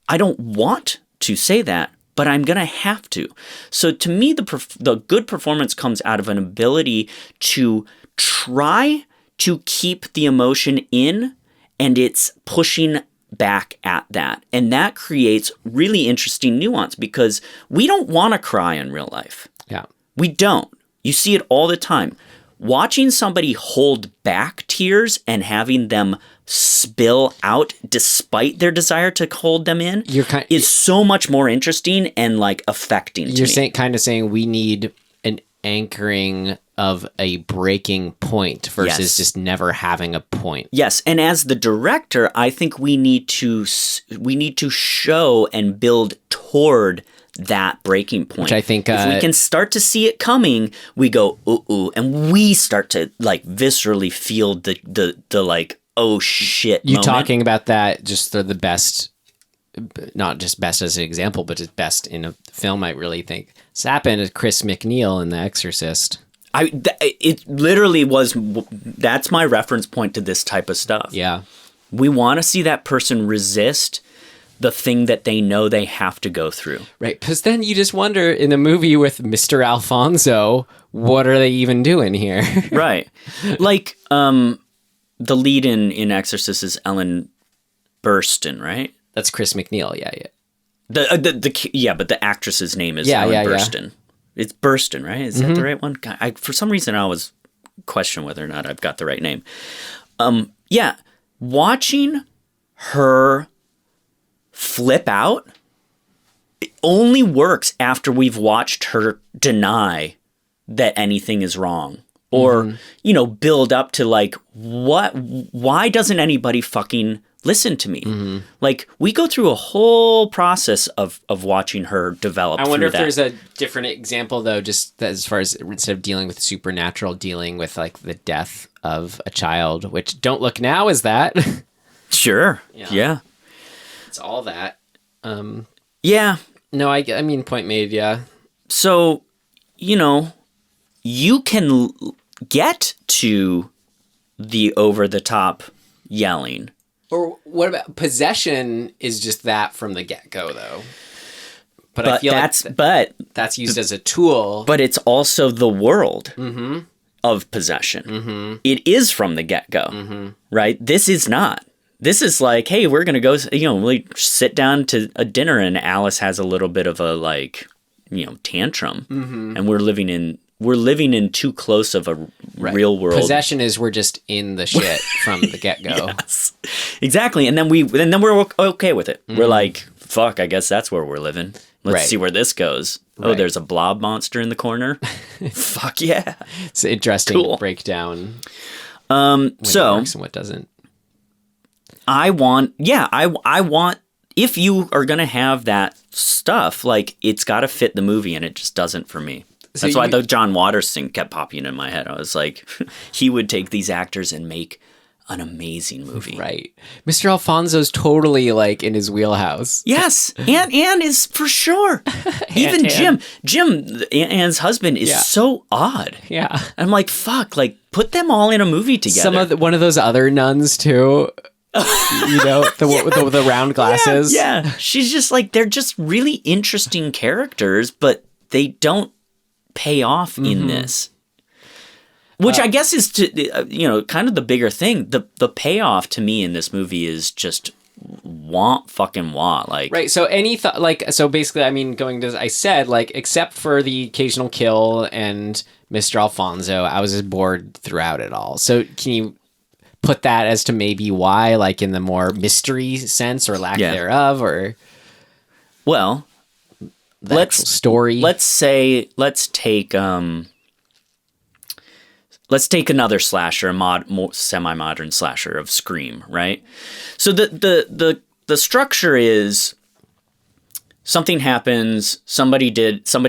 I don't want to say that, but I'm going to have to. So to me, the good performance comes out of an ability to try to keep the emotion in, and it's pushing back at that. And that creates really interesting nuance because we don't want to cry in real life. Yeah. We don't. You see it all the time. Watching somebody hold back tears and having them spill out despite their desire to hold them in is so much more interesting and like affecting to me. You're saying we need an anchoring of a breaking point versus just never having a point. Yes, and as the director, I think we need to show and build toward that breaking point. Which I think if we can start to see it coming, we go ooh, and we start to like viscerally feel the like oh shit. You moment. Talking about that, just the best, not just best as an example, but just best in a film. I really think it's happened to Chris McNeil in The Exorcist. It literally was. That's my reference point to this type of stuff. Yeah, we want to see that person resist the thing that they know they have to go through. Right, because then you just wonder, in a movie with Mr. Alphonzo, what are they even doing here? Right. Like, the lead in Exorcist is Ellen Burstyn, right? That's Chris McNeil, yeah. But the actress's name is Ellen Burstyn. Yeah. It's Burstyn, right? Is that the right one? God, for some reason, I always question whether or not I've got the right name. Watching her flip out, it only works after we've watched her deny that anything is wrong or, build up to like, why doesn't anybody fucking listen to me? Like, we go through a whole process of watching her develop. I wonder if that. there's a different example, though, just as far as instead of dealing with supernatural, dealing with like the death of a child, which Don't Look Now is that. Sure. Yeah. It's all that. Yeah. No, I mean, point made, yeah. So, you can get to the over-the-top yelling. Or what about possession is just that from the get-go, though. But I feel that's used as a tool. But it's also the world of possession. It is from the get-go, right? This is not. This is like, hey, we're going to go, we sit down to a dinner and Alice has a little bit of a like, tantrum. And we're living in too close of a real world. Possession is we're just in the shit from the get-go. Yes. Exactly. And then we're okay with it. We're like, fuck, I guess that's where we're living. Let's see where this goes. Oh, there's a blob monster in the corner. Fuck yeah. It's an interesting breakdown. When it works and what doesn't. I want, if you are going to have that stuff, like, it's got to fit the movie, and it just doesn't for me. That's why the John Waters thing kept popping in my head. I was like, he would take these actors and make an amazing movie. Right. Mr. Alphonzo's totally, like, in his wheelhouse. Yes. Anne is for sure. Even Jim, Anne's husband, is so odd. Yeah. I'm like, fuck, like, put them all in a movie together. One of those other nuns, too. The round glasses. Yeah. She's just like, they're just really interesting characters, but they don't pay off in this. Which I guess is kind of the bigger thing. The payoff to me in this movie is just fucking want. Like, right. So so basically, I mean, going to, I said, like, except for the occasional kill and Mr. Alphonzo, I was just bored throughout it all. So can you put that as to maybe why, like in the more mystery sense or lack thereof, or let's story. Let's take another slasher, a semi-modern slasher of Scream, right? So the structure is something happens, somebody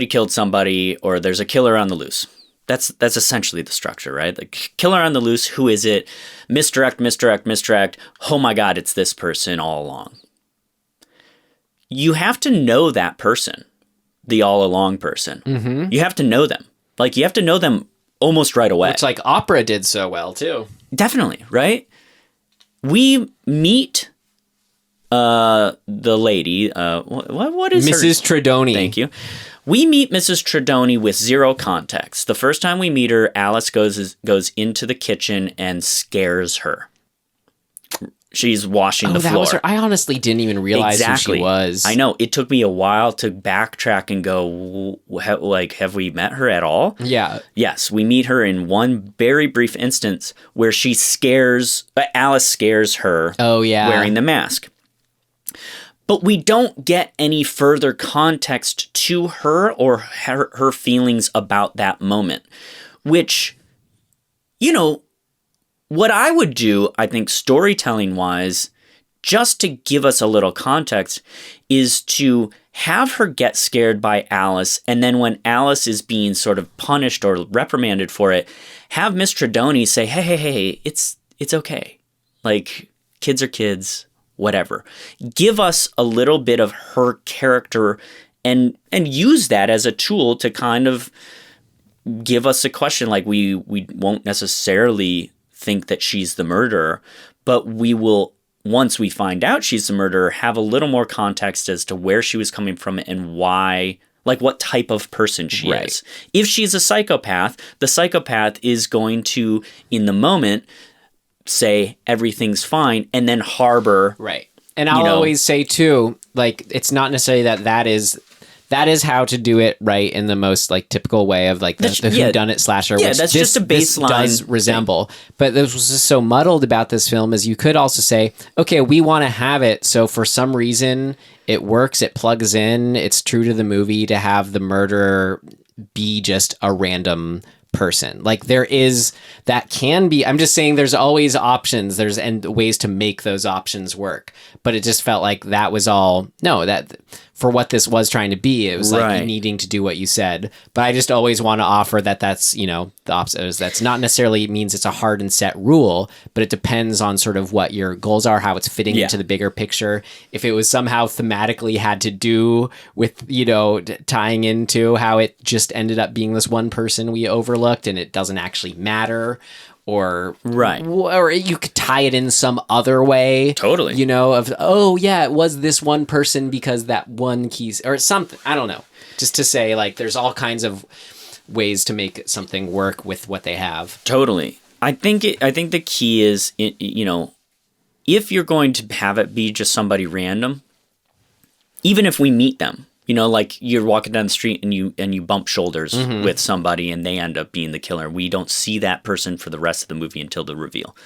killed somebody, or there's a killer on the loose. That's essentially the structure, right? The killer on the loose, who is it? Misdirect. Oh my God, it's this person all along. You have to know that person, the all along person. Mm-hmm. You have to know them. Like, you have to know them almost right away. Which, like, Opera did so well, too. Definitely, right? We meet the lady, what is Mrs. Tredoni. Thank you. We meet Mrs. Tredoni with zero context. The first time we meet her, Alice goes into the kitchen and scares her. She's washing the floor. That was her. I honestly didn't even realize who she was. I know. It took me a while to backtrack and go, have we met her at all? Yeah. Yes, we meet her in one very brief instance where Alice scares her wearing the mask. But we don't get any further context to her or her feelings about that moment, which, what I would do, I think, storytelling-wise, just to give us a little context, is to have her get scared by Alice, and then when Alice is being sort of punished or reprimanded for it, have Miss Tredoni say, hey, it's okay. Like, kids are kids. Whatever. Give us a little bit of her character and use that as a tool to kind of give us a question. Like, we won't necessarily think that she's the murderer, but we will, once we find out she's the murderer, have a little more context as to where she was coming from and why, like, what type of person she is. If she's a psychopath, the psychopath is going to, in the moment, say everything's fine and then harbor. Right. And I'll always say too, like, it's not necessarily that is how to do it right in the most, like, typical way of, like, the whodunit slasher, which that's just a baseline this does resemble. But this was just so muddled about this film is you could also say, okay, we want to have it, so for some reason it works, it plugs in, it's true to the movie to have the murderer be just a random person. Like there is, that can be, I'm just saying there's always options, and ways to make those options work. But it just felt like that was all, no, that for what this was trying to be, it was like you needing to do what you said. But I just always want to offer that's, the opposite is that's not necessarily means it's a hard and set rule, but it depends on sort of what your goals are, how it's fitting into the bigger picture. If it was somehow thematically had to do with, tying into how it just ended up being this one person we overlooked and it doesn't actually matter, or you could tie it in some other way. Totally. It was this one person because that one key or something. I don't know. Just to say, like, there's all kinds of ways to make something work with what they have. Totally. I think the key is, if you're going to have it be just somebody random, even if we meet them, like you're walking down the street and you bump shoulders with somebody and they end up being the killer. We don't see that person for the rest of the movie until the reveal.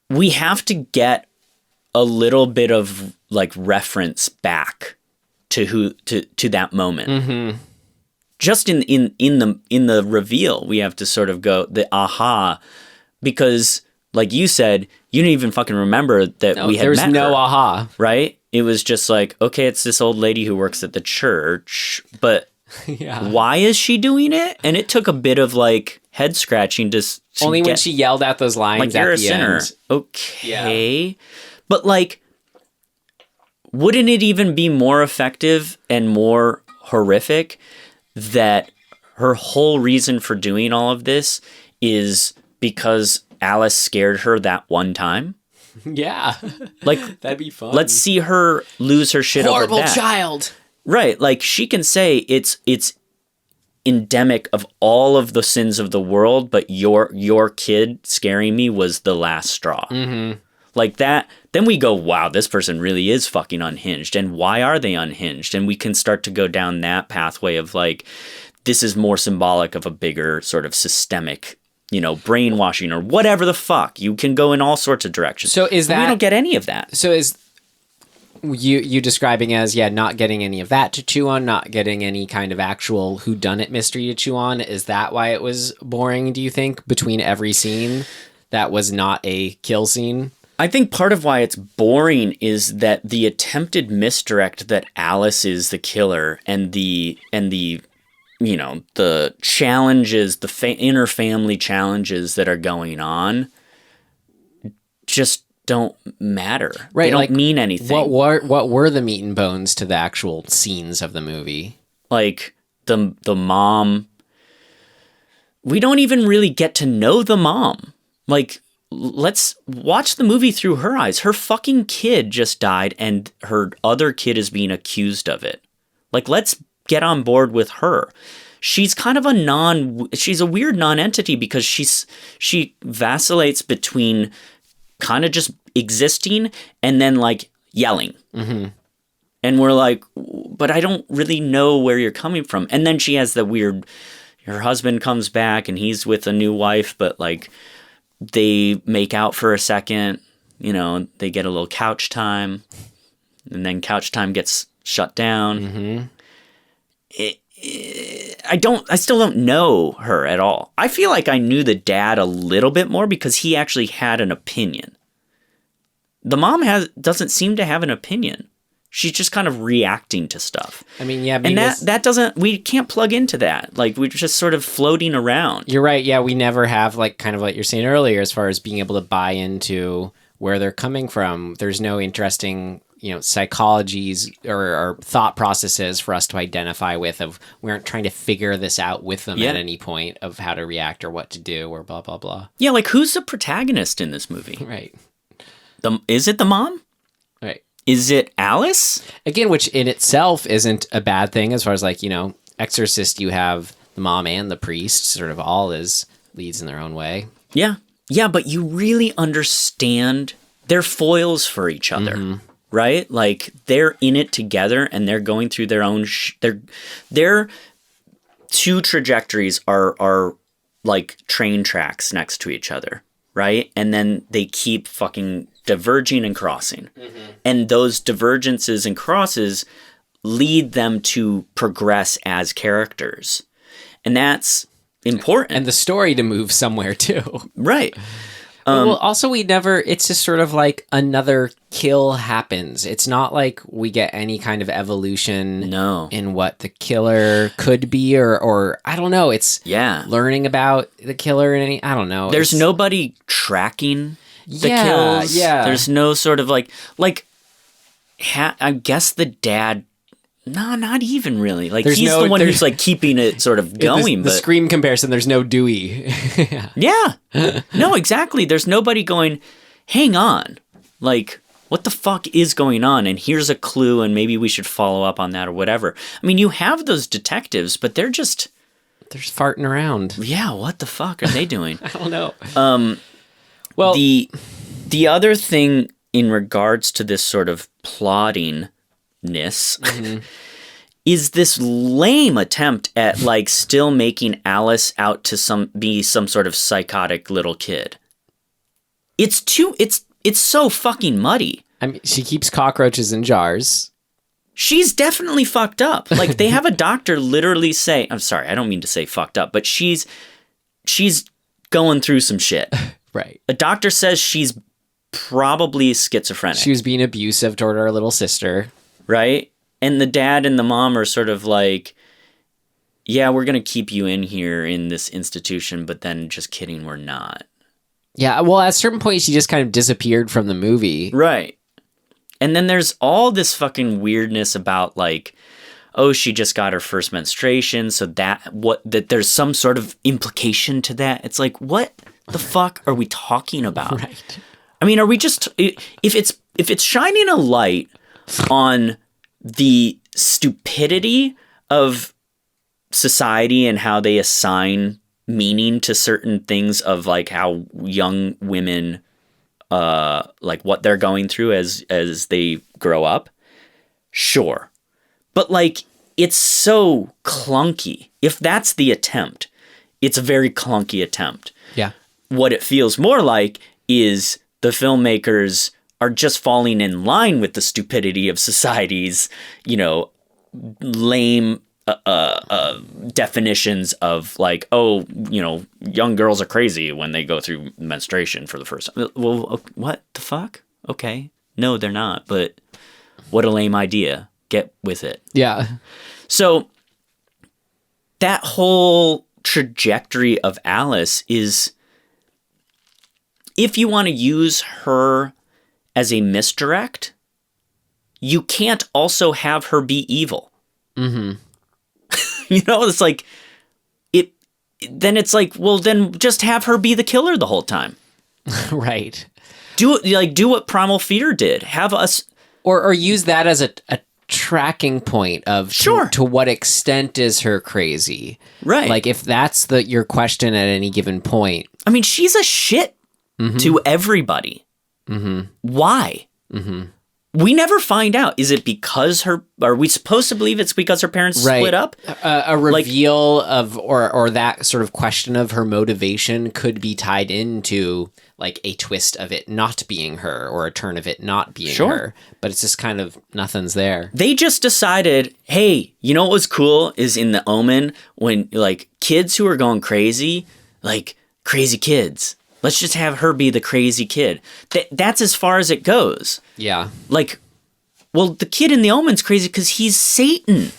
We have to get a little bit of like reference back to that moment. Mm-hmm. Just in the reveal, we have to sort of go the aha, because like you said, you didn't even fucking remember that we had met her. There's no aha, right? It was just like, okay, it's this old lady who works at the church, but why is she doing it? And it took a bit of like head scratching to only when she yelled out those lines like, you're a sinner. Okay. But like, wouldn't it even be more effective and more horrific that her whole reason for doing all of this is because Alice scared her that one time? Yeah. Like, that'd be fun. Let's see her lose her shit over that. Horrible child. Right. Like, she can say it's endemic of all of the sins of the world, but your kid scaring me was the last straw. Mm-hmm. Like that, then we go, wow, this person really is fucking unhinged. And why are they unhinged? And we can start to go down that pathway of like, this is more symbolic of a bigger sort of systemic, brainwashing or whatever the fuck. You can go in all sorts of directions. So is that... We don't get any of that. So is you describing as, not getting any of that to chew on, not getting any kind of actual whodunit mystery to chew on, is that why it was boring, do you think, between every scene that was not a kill scene? I think part of why it's boring is that the attempted misdirect that Alice is the killer and the challenges, the inner family challenges that are going on just don't matter. Right. They don't mean anything. What were the meat and bones to the actual scenes of the movie? Like the mom. We don't even really get to know the mom. Like, let's watch the movie through her eyes. Her fucking kid just died and her other kid is being accused of it. Like, let's get on board with her. She's kind of she's a weird non-entity because she vacillates between kind of just existing and then like yelling. Mm-hmm. And we're like, but I don't really know where you're coming from. And then she has the weird, her husband comes back and he's with a new wife, but like, they make out for a second, they get a little couch time, and then couch time gets shut down. Mm-hmm. I still don't know her at all. I feel like I knew the dad a little bit more because he actually had an opinion. The mom doesn't seem to have an opinion. She's just kind of reacting to stuff. I mean, yeah, and that doesn't, we can't plug into that. Like, we're just sort of floating around. You're right. Yeah, we never have, like, kind of like you're saying earlier, as far as being able to buy into where they're coming from. There's no interesting, psychologies or thought processes for us to identify with. We aren't trying to figure this out with them at any point of how to react or what to do or blah, blah, blah. Yeah, like, who's the protagonist in this movie? Right. Is it the mom? Right. Is it Alice? Again, which in itself isn't a bad thing as far as like, Exorcist, you have the mom and the priest sort of all as leads in their own way. Yeah. Yeah, but you really understand they're foils for each other, right? Like they're in it together and they're going through their own, their two trajectories are like train tracks next to each other, right? And then they keep fucking diverging and crossing. Mm-hmm. And those divergences and crosses lead them to progress as characters. And that's important. And the story to move somewhere too. Right. Well, also it's just sort of like another kill happens. It's not like we get any kind of evolution in what the killer could be or I don't know. It's learning about the killer and I don't know. There's nobody tracking the kills. Yeah. There's no sort of I guess the dad. No, not even really. Like he's the one who's like keeping it sort of going. The Scream comparison, there's no Dewey. Yeah. No, exactly. There's nobody going, hang on. Like, what the fuck is going on? And here's a clue, and maybe we should follow up on that or whatever. I mean, you have those detectives, but they're farting around. Yeah, what the fuck are they doing? I don't know. Well, the other thing in regards to this sort of plottingness is this lame attempt at like still making Alice out to be some sort of psychotic little kid. It's so fucking muddy. I mean, she keeps cockroaches in jars. She's definitely fucked up. Like they have a doctor literally say, I'm sorry, I don't mean to say fucked up, but she's going through some shit. Right. A doctor says she's probably schizophrenic. She was being abusive toward our little sister. Right? And the dad and the mom are sort of like, yeah, we're going to keep you in here in this institution, but then just kidding, we're not. Yeah, well, at a certain point, she just kind of disappeared from the movie. Right. And then there's all this fucking weirdness about like, oh, she just got her first menstruation, so that there's some sort of implication to that. It's like, what the fuck are we talking about? Right. I mean, are we just, if it's shining a light on the stupidity of society and how they assign meaning to certain things of like how young women like what they're going through as they grow up, sure, but like it's so clunky. If that's the attempt, it's a very clunky attempt. Yeah. What it feels more like is the filmmakers are just falling in line with the stupidity of society's, lame definitions of like, oh, young girls are crazy when they go through menstruation for the first time. Well, what the fuck? Okay. No, they're not. But what a lame idea. Get with it. Yeah. So that whole trajectory of Alice is, if you want to use her as a misdirect, you can't also have her be evil. Mm-hmm. It's like then it's like, well, then just have her be the killer the whole time. Right. Do what Primal Fear did. Have us or use that as a tracking point of to what extent is her crazy. Right. Like if that's your question at any given point. I mean, she's a shit to everybody. Mm-hmm. Why? Mm-hmm. We never find out. Is it because are we supposed to believe it's because her parents split up? A reveal of, or that sort of question of her motivation could be tied into like a twist of it not being her or a turn of it not being her. But it's just kind of nothing's there. They just decided, hey, you know what was cool is in The Omen when like kids who are going crazy, like crazy kids. Let's just have her be the crazy kid. That's as far as it goes. Yeah. Like, well, the kid in The Omen's crazy because he's Satan.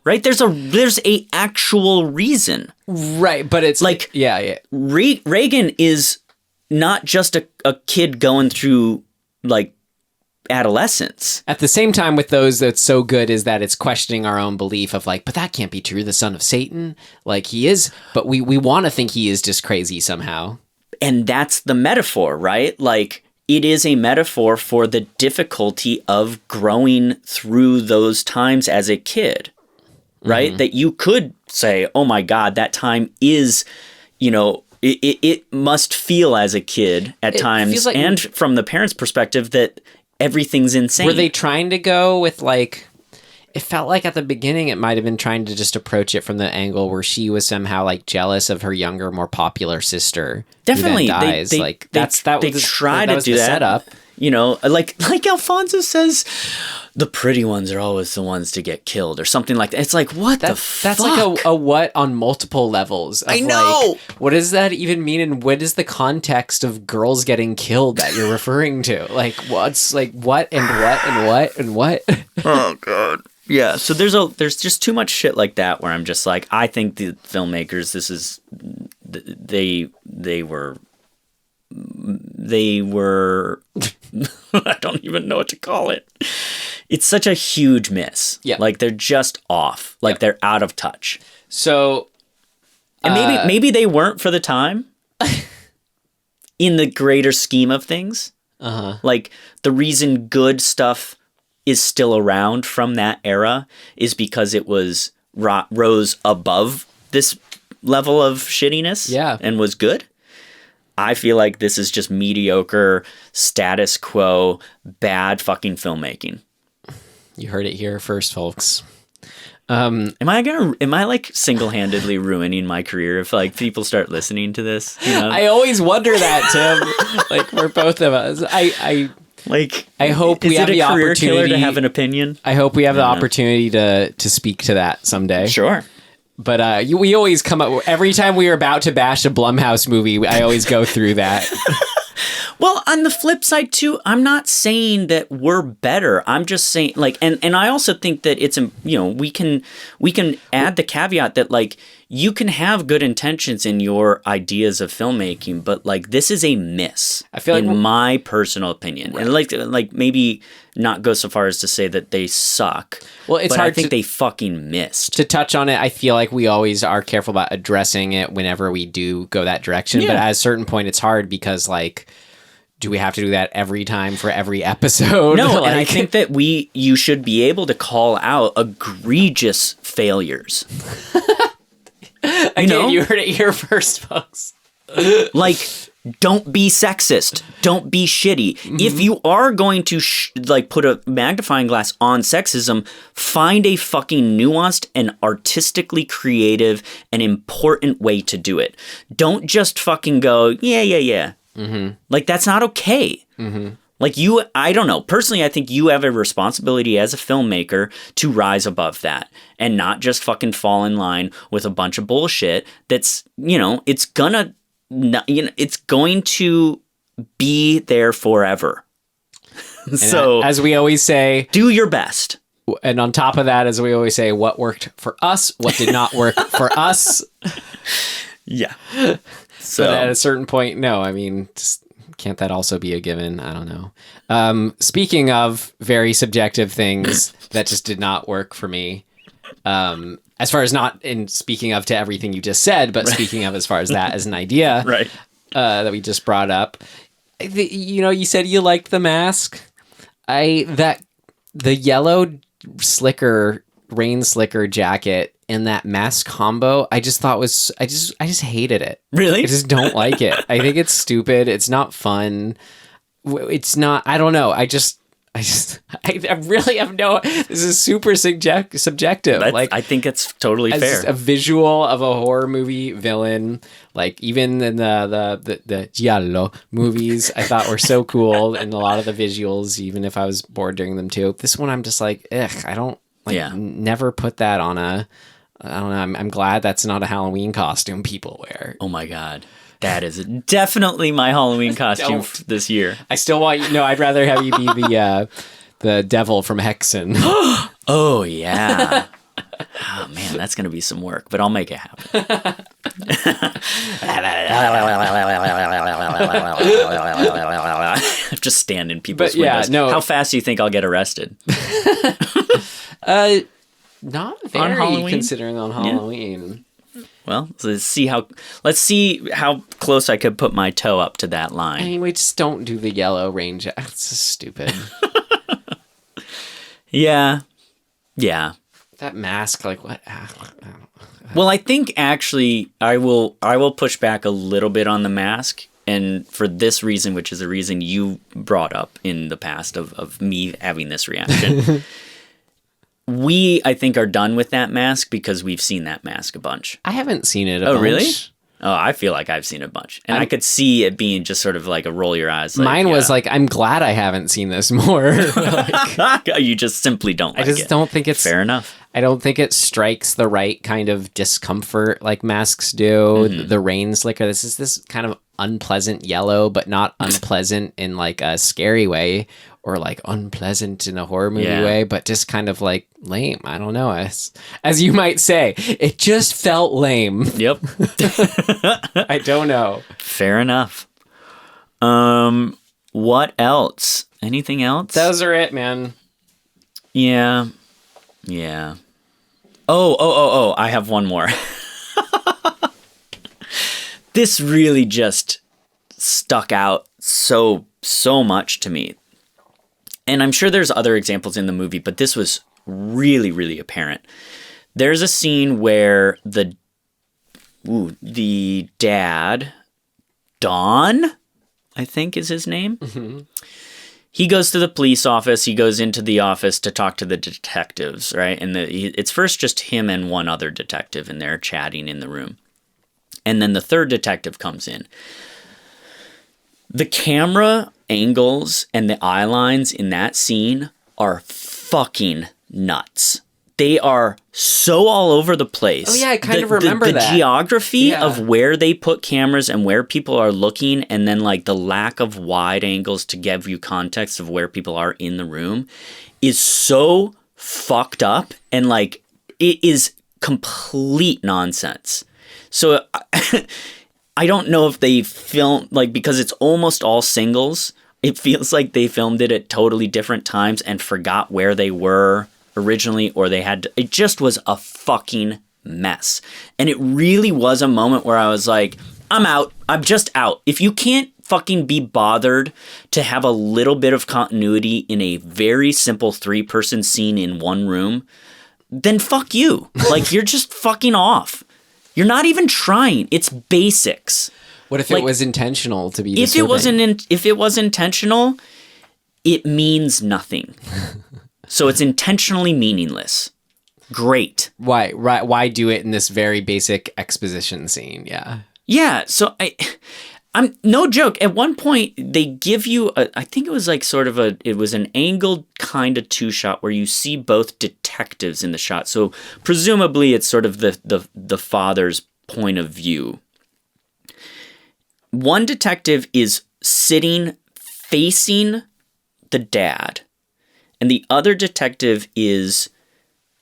Right? There's a actual reason. Right, but it's like, yeah. Reagan is not just a kid going through like adolescence. At the same time with those, that's so good is that it's questioning our own belief of like, but that can't be true. The son of Satan, like he is, but we want to think he is just crazy somehow. And that's the metaphor, right? Like, it is a metaphor for the difficulty of growing through those times as a kid, right? Mm-hmm. That you could say, oh my God, that time is, it must feel as a kid at times. Like, and from the parents' perspective that everything's insane. Were they trying to go with like... It felt like at the beginning it might have been trying to just approach it from the angle where she was somehow like jealous of her younger, more popular sister. Definitely, who then dies. They try to do that. Setup. Like Alphonzo says, the pretty ones are always the ones to get killed or something like that. It's like, what the fuck? That's like a what on multiple levels. Of I know. Like, what does that even mean? And what is the context of girls getting killed that you're referring to? Like, what's like what and what and what and what? Oh God. Yeah. So there's just too much shit like that where I'm just like, I think the filmmakers, they were I don't even know what to call it. It's such a huge miss. Yeah. Like they're just off. Like they're out of touch. So, and maybe they weren't for the time. In the greater scheme of things. Like the reason good stuff is still around from that era is because it was rose above this level of shittiness. Yeah. And was good. I feel like this is just mediocre, status quo, bad fucking filmmaking. You heard it here first, folks. Am I like single-handedly ruining my career if like people start listening to this? You know? I always wonder that, Tim. Like for both of us, I hope we have the career opportunity killer to have an opinion. I hope we have the opportunity to speak to that someday. Sure. But we always come up every time we are about to bash a Blumhouse movie. I always go through that. Well, on the flip side too, I'm not saying that we're better. I'm just saying like, and I also think that it's, you know, we can add the caveat that like you can have good intentions in your ideas of filmmaking, but like this is a miss. I feel like in my personal opinion, right. And like maybe not go so far as to say that they suck. Well, it's but hard. I think they fucking missed. To touch on it, I feel like we always are careful about addressing it whenever we do go that direction. Yeah. But at a certain point, it's hard because like, do we have to do that every time for every episode? No, like, and I think that you should be able to call out egregious failures. Again, you heard it here first, folks. Like, don't be sexist. Don't be shitty. Mm-hmm. If you are going to put a magnifying glass on sexism, find a fucking nuanced and artistically creative and important way to do it. Don't just fucking go, yeah. Mm-hmm. Like, that's not okay. Mm-hmm. Like, I don't know. Personally, I think you have a responsibility as a filmmaker to rise above that and not just fucking fall in line with a bunch of bullshit that's, you know, it's going to be there forever. So, as we always say, do your best. And on top of that, as we always say, what worked for us, what did not work for us. Yeah. So, but at a certain point, no, I mean, just, can't that also be a given? I don't know. Speaking of very subjective things that just did not work for me, as far as not in speaking of to everything you just said, but speaking of as far as that as an idea, right? That we just brought up. You said you liked The Mask. The yellow rain slicker jacket and that mask combo, I just thought I just hated it. Really? I just don't like it. I think it's stupid. It's not fun. It's not, I don't know. I really have this is super subjective. Like, I think it's totally fair. A visual of a horror movie villain, like even in the giallo movies, I thought were so cool, and a lot of the visuals, even if I was bored during them too. This one, I'm just like, I don't never put that on a. I don't know. I'm glad that's not a Halloween costume people wear. Oh my God. That is definitely my Halloween costume this year. I still want you. No, I'd rather have you be the devil from Hexen. Oh yeah. Oh man, that's gonna be some work, but I'll make it happen. I'm just standing in people's windows. No. How fast do you think I'll get arrested? Not very, considering on Halloween. Yeah. Well, let's see how close I could put my toe up to that line. I mean, we just don't do the yellow range. It's just stupid. Yeah. That mask, like what? Well, I think actually I will push back a little bit on the mask, and for this reason, which is a reason you brought up in the past of me having this reaction. I think, are done with that mask because we've seen that mask a bunch. I haven't seen it a bunch. Oh, really? Oh, I feel like I've seen a bunch. And I could see it being just sort of like a roll your eyes. Like, mine was like, I'm glad I haven't seen this more. You just simply don't like it. I just don't think it's... Fair enough. I don't think it strikes the right kind of discomfort like masks do. The rain slicker. This is this kind of unpleasant yellow, but not unpleasant in like a scary way or like unpleasant in a horror movie way, but just kind of like lame. I don't know. As you might say, it just felt lame. Yep. I don't know. Fair enough. What else? Anything else? Those are it, man. Yeah. Oh, I have one more. This really just stuck out so much to me. And I'm sure there's other examples in the movie, but this was really, really apparent. There's a scene where the dad, Don, I think is his name. Mm-hmm. He goes to the police office. He goes into the office to talk to the detectives, right? And it's first just him and one other detective, and they're chatting in the room. And then the third detective comes in. The camera angles and the eye lines in that scene are fucking nuts. They are so all over the place. Oh, yeah, I kind of remember that. The geography of where they put cameras and where people are looking, and then like the lack of wide angles to give you context of where people are in the room is so fucked up, and like it is complete nonsense. So I don't know if they filmed, like, because it's almost all singles, it feels like they filmed it at totally different times and forgot where they were originally, or they had to, it just was a fucking mess. And it really was a moment where I was like, I'm out. I'm just out. If you can't fucking be bothered to have a little bit of continuity in a very simple 3-person scene in one room, then fuck you. Like, you're just fucking off. You're not even trying. It's basics. What if it was intentional to be disturbing? If it was intentional, it means nothing. So it's intentionally meaningless. Great. Why do it in this very basic exposition scene? Yeah. Yeah. So I'm no joke. At one point, they give you I think it was like sort of it was an angled kind of 2-shot where you see both detectives in the shot. So presumably it's sort of the father's point of view. One detective is sitting facing the dad, and the other detective is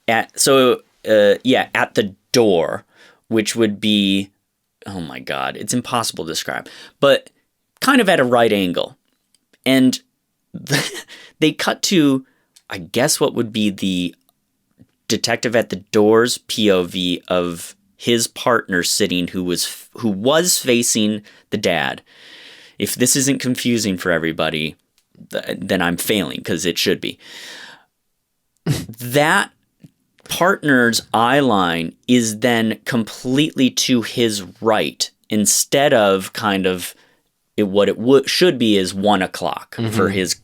at the door, which would be, oh my God, it's impossible to describe, but kind of at a right angle. And they cut to, I guess, what would be the detective at the door's POV of his partner sitting, who was facing the dad. If this isn't confusing for everybody, then I'm failing, because it should be. That partner's eye line is then completely to his right, instead of kind of what it should be is 1 o'clock for his,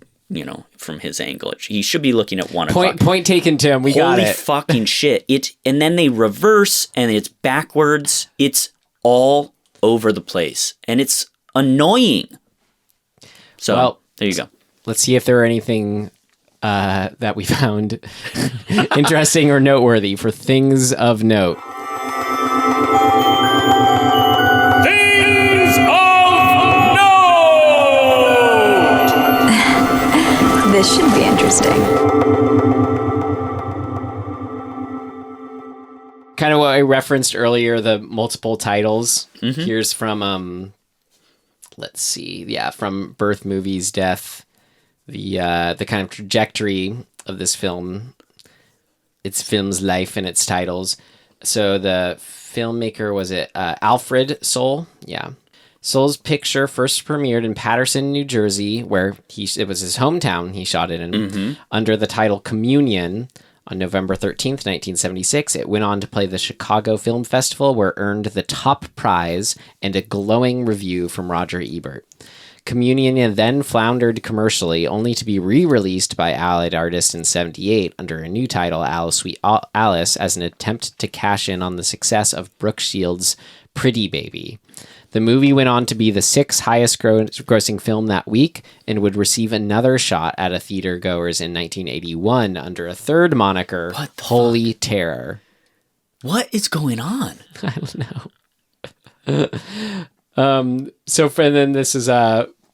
from his angle. He should be looking at 1 o'clock. Point taken, Tim. We got it. Holy fucking shit. And then they reverse, and it's backwards. It's all over the place, and it's annoying. So there you go. Let's see if there are anything that we found interesting or noteworthy for things of note. Things of note! This should be interesting. Kind of what I referenced earlier, the multiple titles. Mm-hmm. Here's from, let's see. Yeah, from Birth, Movies, Death. The kind of trajectory of this film, its film's life and its titles. So the filmmaker, was it Alfred Soule? Yeah. Soule's picture first premiered in Paterson, New Jersey, where it was his hometown he shot it in, under the title Communion on November 13th, 1976. It went on to play the Chicago Film Festival, where it earned the top prize and a glowing review from Roger Ebert. Communion then floundered commercially, only to be re-released by Allied Artists in 1978 under a new title, Alice Sweet Alice, as an attempt to cash in on the success of Brooke Shields' Pretty Baby. The movie went on to be the 6th highest grossing film that week and would receive another shot at a theater goers in 1981 under a third moniker, Holy Terror. What is going on? I don't know. And then this is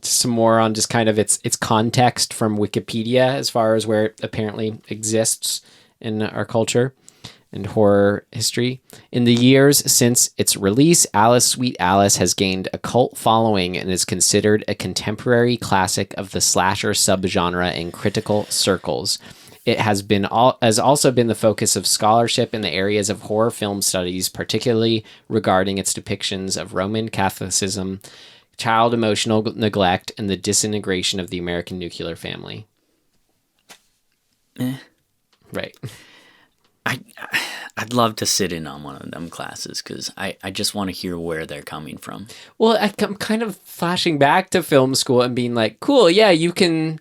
some more on just kind of its context from Wikipedia as far as where it apparently exists in our culture and horror history. In the years since its release, Alice Sweet Alice has gained a cult following and is considered a contemporary classic of the slasher subgenre in critical circles. It has also been the focus of scholarship in the areas of horror film studies, particularly regarding its depictions of Roman Catholicism, child emotional neglect, and the disintegration of the American nuclear family. Right. I'd love to sit in on one of them classes because I just want to hear where they're coming from. Well, I'm kind of flashing back to film school and being like, cool, yeah, you can...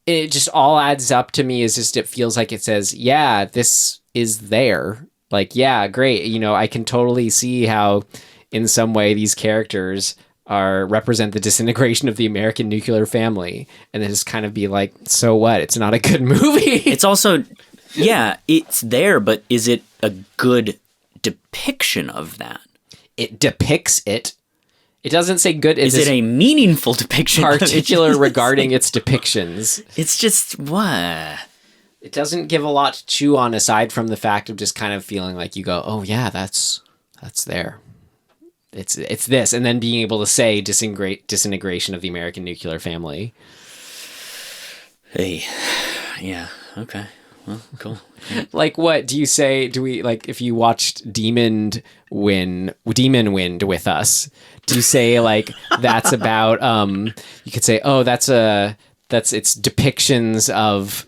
It just all adds up to me is just, it feels like it says, yeah, this is there. Like, yeah, great. You know, I can totally see how in some way these characters represent the disintegration of the American nuclear family. And then just kind of be like, so what? It's not a good movie. It's also, yeah, it's there, but is it a good depiction of that? It depicts it. It doesn't say good. Is it a meaningful depiction? Particular regarding its depictions. It's just, what? It doesn't give a lot to chew on aside from the fact of just kind of feeling like you go, oh yeah, that's there. It's this. And then being able to say disintegration of the American nuclear family. Hey, yeah, okay. Well, cool. Yeah. Like, what do you say? Do we, like, if you watched Demon Wind with us, do you say like that's about? You could say, oh, that's its depictions of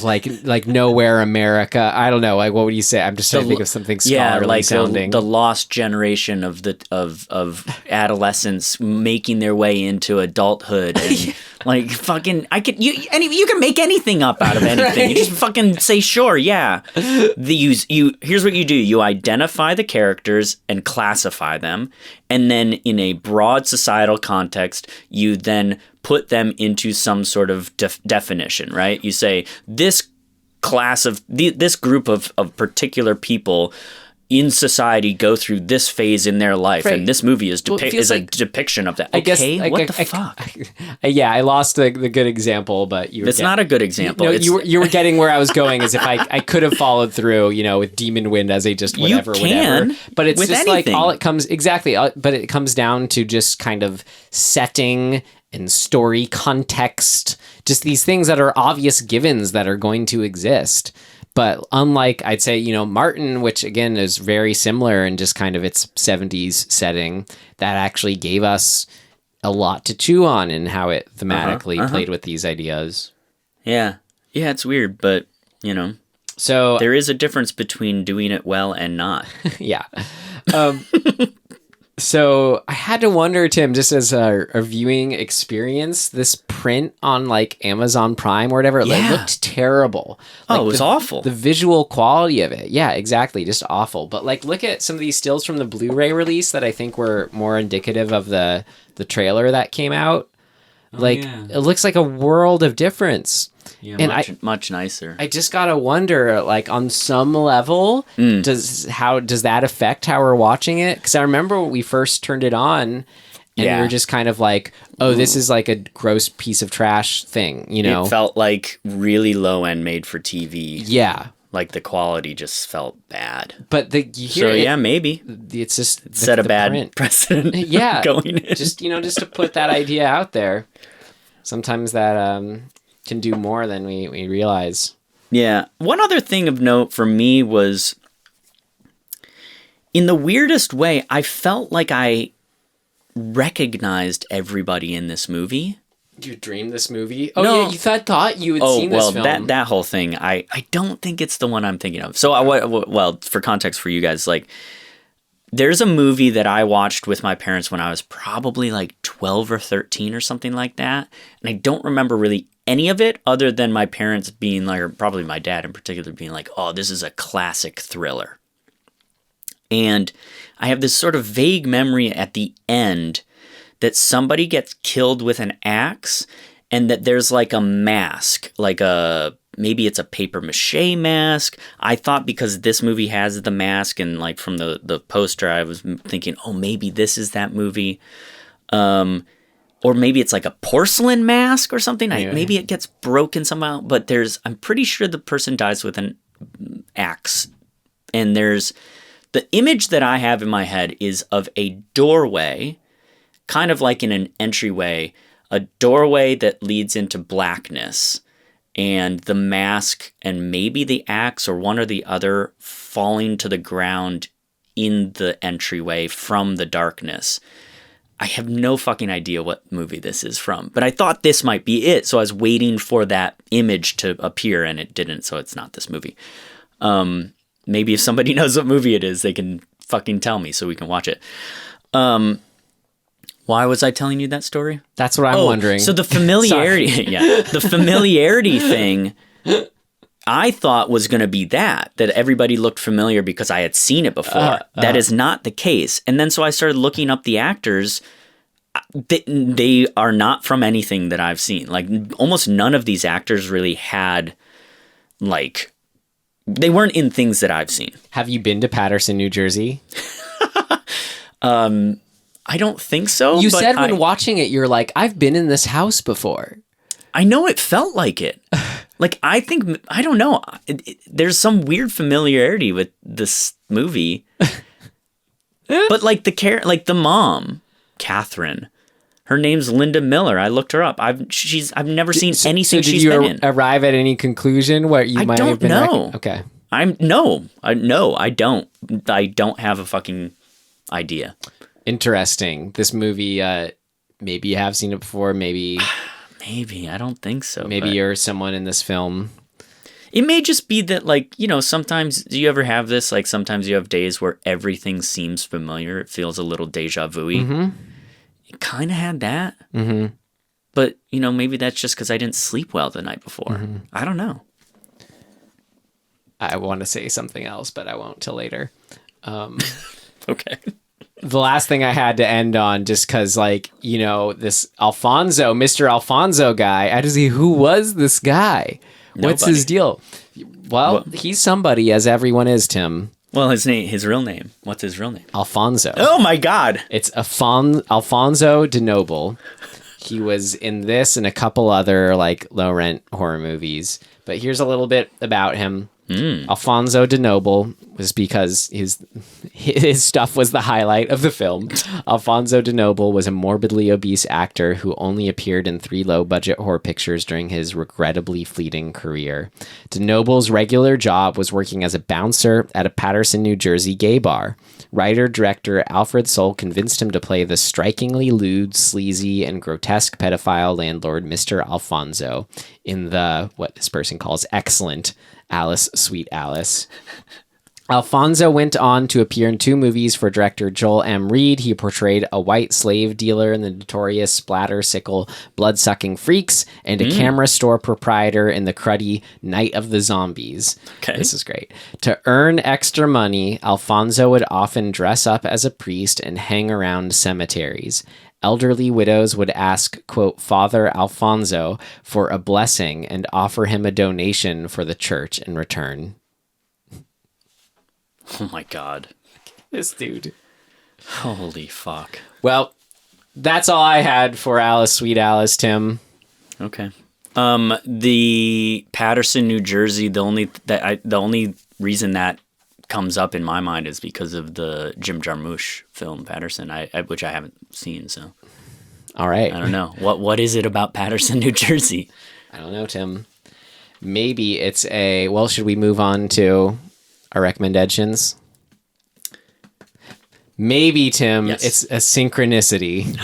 like Nowhere America. I don't know. Like, what would you say? I'm just trying to think of something scholarly sounding. The lost generation of adolescents making their way into adulthood. And like fucking, you can make anything up out of anything. Right? You just fucking say sure, yeah. Here's what you do: you identify the characters and classify them, and then in a broad societal context, you then put them into some sort of definition, right? You say this class of this group of particular people in society go through this phase in their life, right. And this movie is a depiction of that. I guess, what the fuck? I lost the good example, but it's not a good example. No, you were getting where I was going, as if I could have followed through, with Demon Wind as a just whatever, but it's just anything. Like all it comes but it comes down to just kind of setting and story context, just these things that are obvious givens that are going to exist. But unlike, I'd say, Martin, which again is very similar in just kind of its 70s setting, that actually gave us a lot to chew on in how it thematically played with these ideas. Yeah. Yeah, it's weird, but, So there is a difference between doing it well and not. Yeah. So I had to wonder, Tim, just as a viewing experience, this print on like Amazon Prime or whatever, it looked terrible. Like, it was awful. The visual quality of it. Yeah, exactly. Just awful. But like, look at some of these stills from the Blu-ray release that I think were more indicative of the trailer that came out. It looks like a world of difference. Yeah, and much nicer. I just gotta wonder, like, on some level, does that affect how we're watching it? Because I remember when we first turned it on, and we were just kind of like, "Oh, this is like a gross piece of trash thing," It felt like really low end, made for TV. Yeah, like the quality just felt bad. But maybe it's just set a bad precedent. Yeah, going in. just to put that idea out there. Sometimes that can do more than we realize. Yeah. One other thing of note for me was, in the weirdest way, I felt like I recognized everybody in this movie. You dreamed this movie? Oh, no. Yeah, you thought you had seen this film. Well, that whole thing, I don't think it's the one I'm thinking of. So, for context for you guys, like, there's a movie that I watched with my parents when I was probably like 12 or 13 or something like that. And I don't remember really any of it other than my parents being like, or probably my dad in particular being like, oh, this is a classic thriller. And I have this sort of vague memory at the end that somebody gets killed with an axe and that there's like a mask, maybe it's a paper mache mask. I thought because this movie has the mask and like from the poster, I was thinking, oh, maybe this is that movie. Or maybe it's like a porcelain mask or something. Maybe it gets broken somehow, but I'm pretty sure the person dies with an axe. And the image that I have in my head is of a doorway, kind of like in an entryway, a doorway that leads into blackness, and the mask and maybe the axe or one or the other falling to the ground in the entryway from the darkness. I have no fucking idea what movie this is from, but I thought this might be it. So I was waiting for that image to appear and it didn't. So it's not this movie. Maybe if somebody knows what movie it is, they can fucking tell me so we can watch it. Why was I telling you that story? That's what I'm wondering. So the familiarity, the familiarity thing, I thought was going to be that everybody looked familiar because I had seen it before. That is not the case. And then so I started looking up the actors. They are not from anything that I've seen. Like almost none of these actors really had they weren't in things that I've seen. Have you been to Paterson, New Jersey? I don't think so. You said when watching it, you're like, I've been in this house before. I know it felt like it. I don't know. There's some weird familiarity with this movie. But the mom, Catherine, her name's Linda Miller. I looked her up. I've never seen anything she's been in. Did you arrive at any conclusion what you might have been? I don't know. Okay. I don't. I don't have a fucking idea. Interesting. This movie, maybe you have seen it before. Maybe. Maybe. I don't think so. Maybe you're someone in this film. It may just be that, sometimes, do you ever have this? Sometimes you have days where everything seems familiar. It feels a little deja vu-y. Mm-hmm. It kind of had that. Mm-hmm. But, maybe that's just because I didn't sleep well the night before. Mm-hmm. I don't know. I want to say something else, but I won't till later. Okay. The last thing I had to end on, just because, this Alphonzo, Mr. Alphonzo guy, I had to see who was this guy. Nobody. What's his deal? Well, he's somebody, as everyone is, Tim. Well, his real name. What's his real name? Alphonzo. Oh my God! It's Alphonzo de Noble. He was in this and a couple other low rent horror movies. But here's a little bit about him. Alphonzo de Noble was because his stuff was the highlight of the film. Alphonzo de Noble was a morbidly obese actor who only appeared in 3 low-budget horror pictures during his regrettably fleeting career. De Noble's regular job was working as a bouncer at a Paterson, New Jersey gay bar. Writer-director Alfred convinced him to play the strikingly lewd, sleazy, and grotesque pedophile landlord Mr. Alphonzo in the, what this person calls, excellent Alice, Sweet Alice. Alphonzo went on to appear in 2 movies for director Joel M. Reed. He portrayed a white slave dealer in the notorious Splatter-Sickle Blood-Sucking Freaks and a camera store proprietor in the cruddy Night of the Zombies. Okay. This is great. To earn extra money, Alphonzo would often dress up as a priest and hang around cemeteries. Elderly widows would ask, quote, Father Alphonzo for a blessing and offer him a donation for the church in return. Oh my God. This dude. Holy fuck. Well, that's all I had for Alice, Sweet Alice, Tim. Okay. The Paterson, New Jersey, the only reason that comes up in my mind is because of the Jim Jarmusch film Paterson, which I haven't seen. So, all right, I don't know what is it about Paterson, New Jersey? I don't know, Tim. Maybe it's a. Well, should we move on to our recommendations? Maybe, Tim. Yes. It's a synchronicity.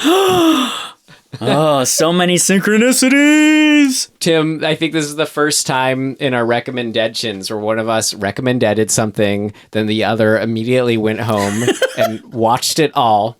Oh, so many synchronicities! Tim, I think this is the first time in our recommendations where one of us recommended something, then the other immediately went home and watched it all.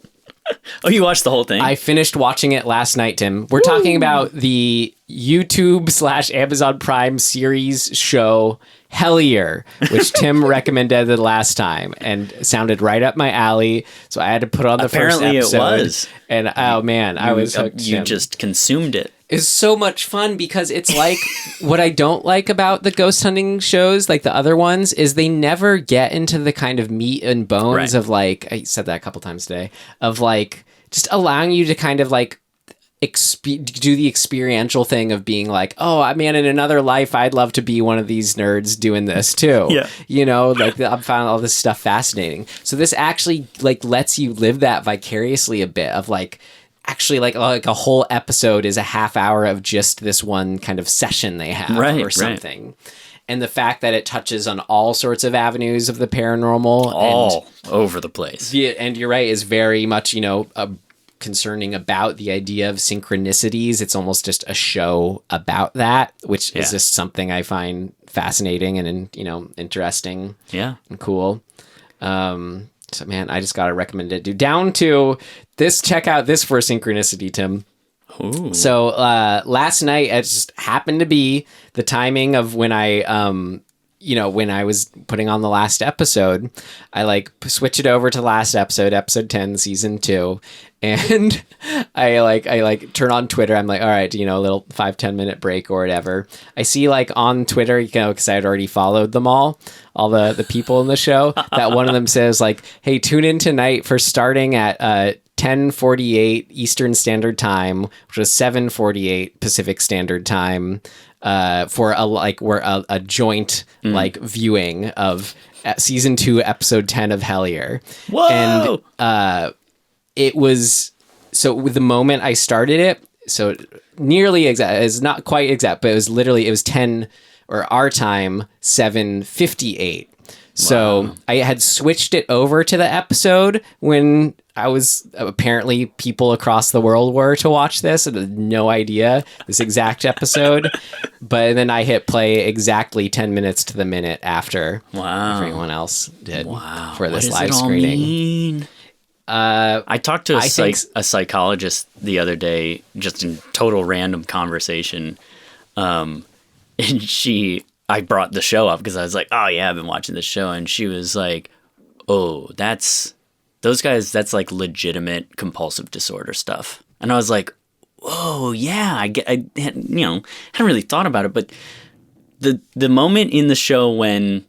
Oh, you watched the whole thing? I finished watching it last night, Tim. We're talking about the YouTube/Amazon Prime series show Hellier, which Tim recommended the last time and sounded right up my alley. So I had to put on the Apparently first episode. it was. And oh man, I was hooked. You Tim. just consumed it. It's so much fun because it's like what I don't like about the ghost hunting shows, like the other ones, is they never get into the kind of meat and bones of like, I said that a couple times today, of like just allowing you to kind of like do the experiential thing of being like, oh man, in another life I'd love to be one of these nerds doing this too. Yeah. You know, like I'm finding all this stuff fascinating. So this actually like lets you live that vicariously a bit of like, actually like a whole episode is a half hour of just this one kind of session they have or something. Right. And the fact that it touches on all sorts of avenues of the paranormal. All over the place. Yeah, and you're right, is very much, you know, concerning about the idea of synchronicities. It's almost just a show about that, which is just something I find fascinating and, you know, interesting. Yeah. And cool. So man, I just got to recommend it. Dude, down to this, check out this for synchronicity, Tim. Ooh. So last night, it just happened to be the timing of when I, you know, when I was putting on the last episode, I like switch it over to last episode 10, season 2. And I turn on Twitter. I'm like, all right, you know, a little 5-10 minute break or whatever. I see like on Twitter, you know, because I had already followed them all the people in the show, that one of them says like, hey, tune in tonight for starting at 10:48 Eastern Standard Time, which was 7:48 Pacific Standard Time, for a joint like viewing of season 2, episode 10 of Hellier. Whoa! And it was, so with the moment I started it, so nearly exact, it's not quite exact, but it was 10 or our time, 7:58. So I had switched it over to the episode when I was, apparently people across the world were to watch this. I had no idea this exact episode. But then I hit play exactly 10 minutes to the minute after everyone else did for this live screening. Mean? I talked to a psychologist the other day, just in total random conversation. And I brought the show up because I was like, oh yeah, I've been watching this show. And she was like, oh, those guys, that's like legitimate compulsive disorder stuff. And I was like, whoa, yeah, I hadn't really thought about it. But the moment in the show when,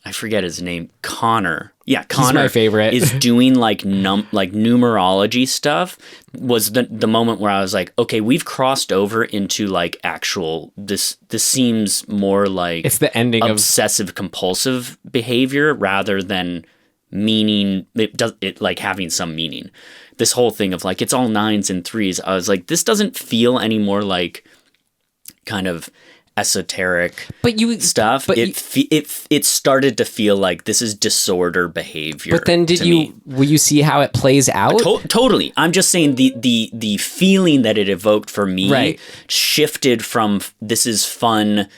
I forget his name, Connor. Yeah, Connor. He's my favorite. Is doing like numerology stuff was the moment where I was like, okay, we've crossed over into like actual, this seems more like it's the ending obsessive compulsive behavior rather than meaning, it like having some meaning. This whole thing of like, it's all 9s and 3s. I was like, this doesn't feel any more like kind of esoteric stuff. But it started to feel like this is disorder behavior. But then will you see how it plays out? Totally. I'm just saying the feeling that it evoked for me shifted from this is fun,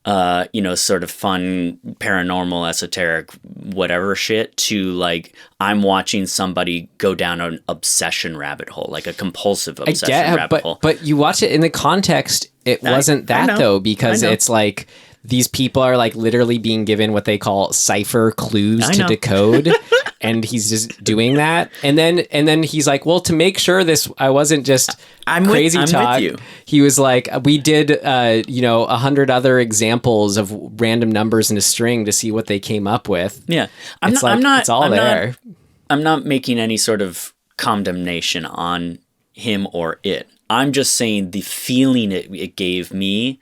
sort of fun, paranormal, esoteric, whatever shit, to like, I'm watching somebody go down an obsession rabbit hole, like a compulsive obsession rabbit hole. But you watch it in the context, it wasn't that though, because it's like, these people are like literally being given what they call cipher clues to decode. And he's just doing that. And then he's like, well, to make sure I wasn't just crazy talk. With you. He was like, we did, 100 other examples of random numbers in a string to see what they came up with. Yeah. It's all there. I'm not making any sort of condemnation on him or it. I'm just saying the feeling it gave me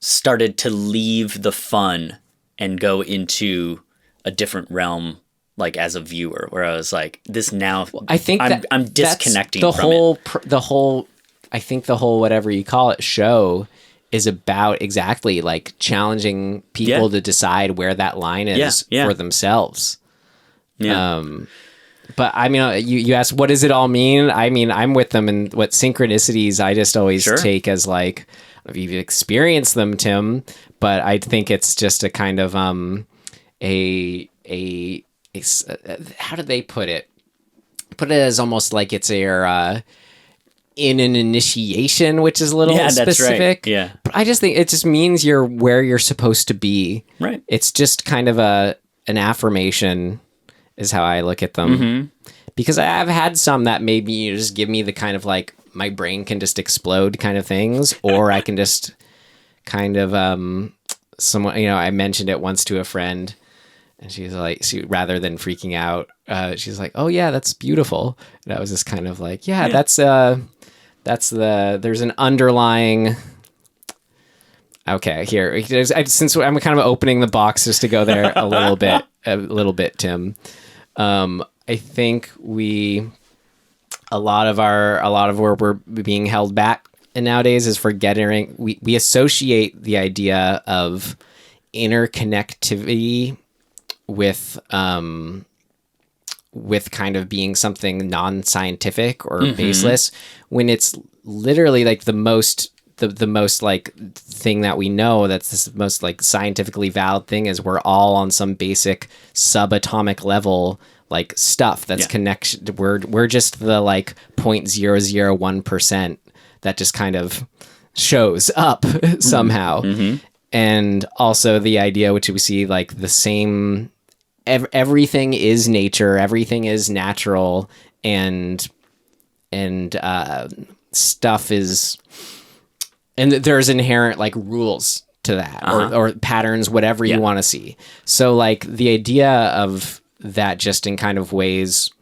started to leave the fun and go into a different realm, like as a viewer, where I was like, this now, I think I'm disconnecting the from whole, it. I think the whole, whatever you call it, show is about exactly like challenging people to decide where that line is for themselves. Yeah. But I mean, you asked, what does it all mean? I mean, I'm with them, and what synchronicities I just always take as like, if you've experienced them, Tim, but I think it's just a kind of how do they put it? Put it as almost like it's in an initiation, which is a little specific. That's right. Yeah. But I just think it just means you're where you're supposed to be. Right. It's just kind of an affirmation is how I look at them. Because I've had some that maybe just give me the kind of like my brain can just explode kind of things, or I can just kind of someone, I mentioned it once to a friend, and she was like, rather than freaking out, she's like, "Oh yeah, that's beautiful." And I was just kind of like, "Yeah, that's there's an underlying." Okay, here, since I'm kind of opening the box just to go there a little bit, Tim. I think a lot of where we're being held back nowadays is forgetting. We associate the idea of interconnectivity with kind of being something non-scientific or baseless, when it's literally like the most like thing that we know that's the most like scientifically valid thing is we're all on some basic subatomic level like stuff that's connection. We're just the like 0.001% that just kind of shows up somehow. And also the idea, which we see like the same, everything is nature, everything is natural, and stuff is, and there's inherent like rules to that or patterns, whatever you want to see. So like the idea of that just in kind of ways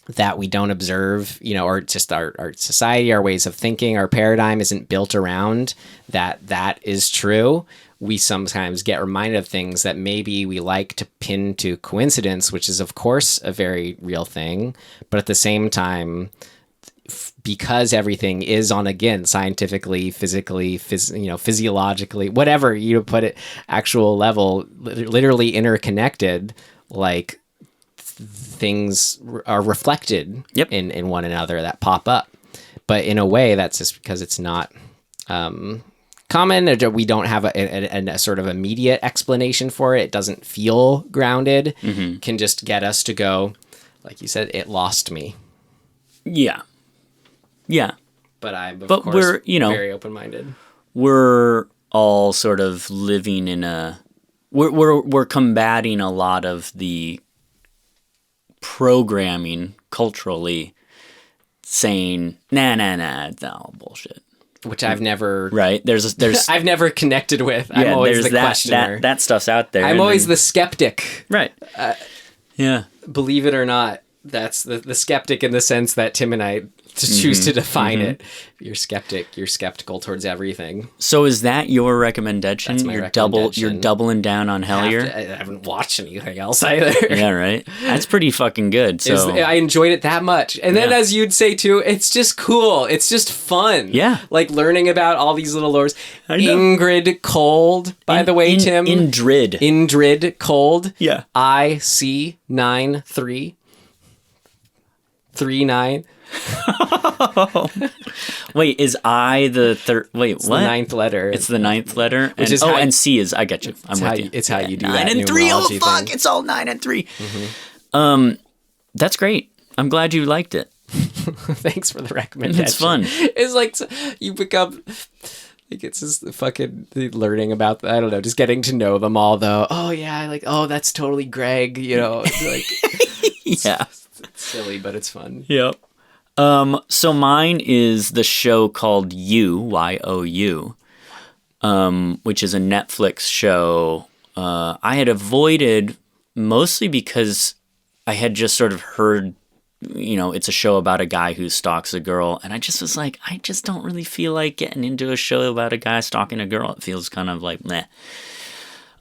that we don't observe, or just our society, our ways of thinking, our paradigm isn't built around that is true. We sometimes get reminded of things that maybe we like to pin to coincidence, which is of course a very real thing. But at the same time, because everything is on, again, scientifically, physically, physiologically, whatever you put it, actual level, literally interconnected, like things are reflected in one another that pop up. But in a way, that's just because it's not common. We don't have a sort of immediate explanation for it. It doesn't feel grounded. Can just get us to go, like you said, it lost me. Yeah. But I'm, of course, we're, very open-minded. We're all sort of living in we're combating a lot of the programming culturally, saying nah, it's all bullshit. Which I've never there's I've never connected with. I'm always the questioner. That stuff's out there. I'm always the skeptic. Right. Believe it or not, that's the skeptic in the sense that Tim and I choose to define it. You're skeptic. You're skeptical towards everything. So is that your recommendation? That's my You're recommendation. You're doubling down on Hellier? I haven't watched anything else either. Yeah, right. That's pretty fucking good. So I enjoyed it that much. And then as you'd say too, it's just cool. It's just fun. Yeah. Like learning about all these little lores. Ingrid Cold, by the way, Tim. Indrid Cold. Yeah. IC9339. Wait, is I the third? Wait, it's what? The ninth letter. It's the ninth letter. Which is and C is. I get you. I'm with you. It's how you do 9 that. and 3. Oh fuck! Thing. It's all 9 and 3. That's great. I'm glad you liked it. Thanks for the recommendation. It's fun. It's like you become. Like it's just fucking learning about, I don't know, just getting to know them all though. Oh yeah, that's totally Greg. It's like it's silly, but it's fun. Yep. So mine is the show called You, which is a Netflix show. I had avoided mostly because I had just sort of heard, it's a show about a guy who stalks a girl. And I just was like, I just don't really feel like getting into a show about a guy stalking a girl. It feels kind of like meh.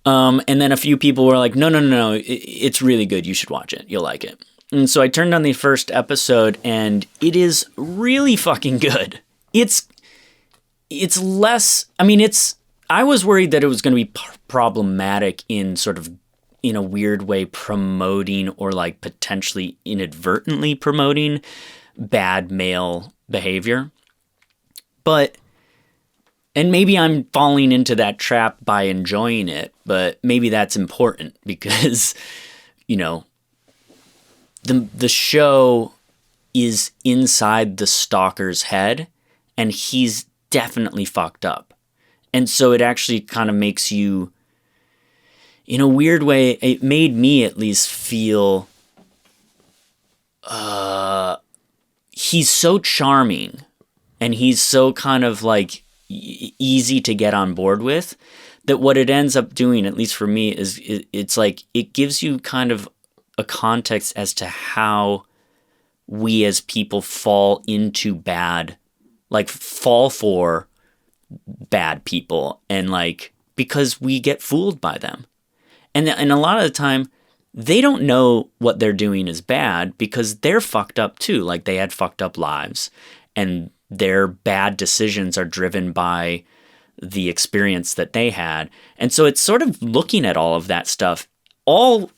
And then a few people were like, no, it's really good. You should watch it. You'll like it. And so I turned on the first episode, and it is really fucking good. It's less. I mean, I was worried that it was going to be problematic in sort of, in a weird way, promoting or like potentially inadvertently promoting bad male behavior. And maybe I'm falling into that trap by enjoying it, but maybe that's important because, the show is inside the stalker's head, and he's definitely fucked up. And so it actually kind of makes you, in a weird way, it made me at least feel he's so charming and he's so kind of like easy to get on board with, that what it ends up doing, at least for me, is it's like it gives you kind of a context as to how we as people fall into bad, like fall for bad people, and like because we get fooled by them. And a lot of the time, they don't know what they're doing is bad because they're fucked up too. Like they had fucked up lives, and their bad decisions are driven by the experience that they had. And so it's sort of looking at all of that stuff, all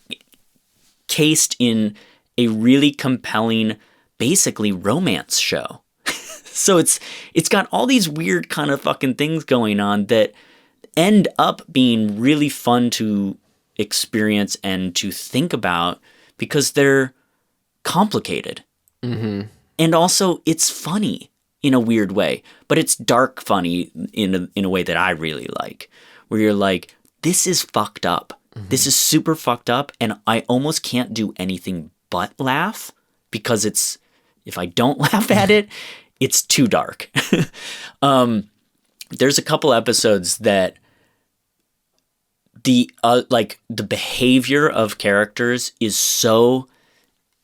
cased in a really compelling, basically romance show. So it's got all these weird kind of fucking things going on that end up being really fun to experience and to think about because they're complicated. Mm-hmm. And also it's funny in a weird way, but it's dark funny in a way that I really like, where you're like, this is fucked up. Mm-hmm. This is super fucked up, and I almost can't do anything but laugh because if I don't laugh at it, it's too dark. There's a couple episodes that the behavior of characters is so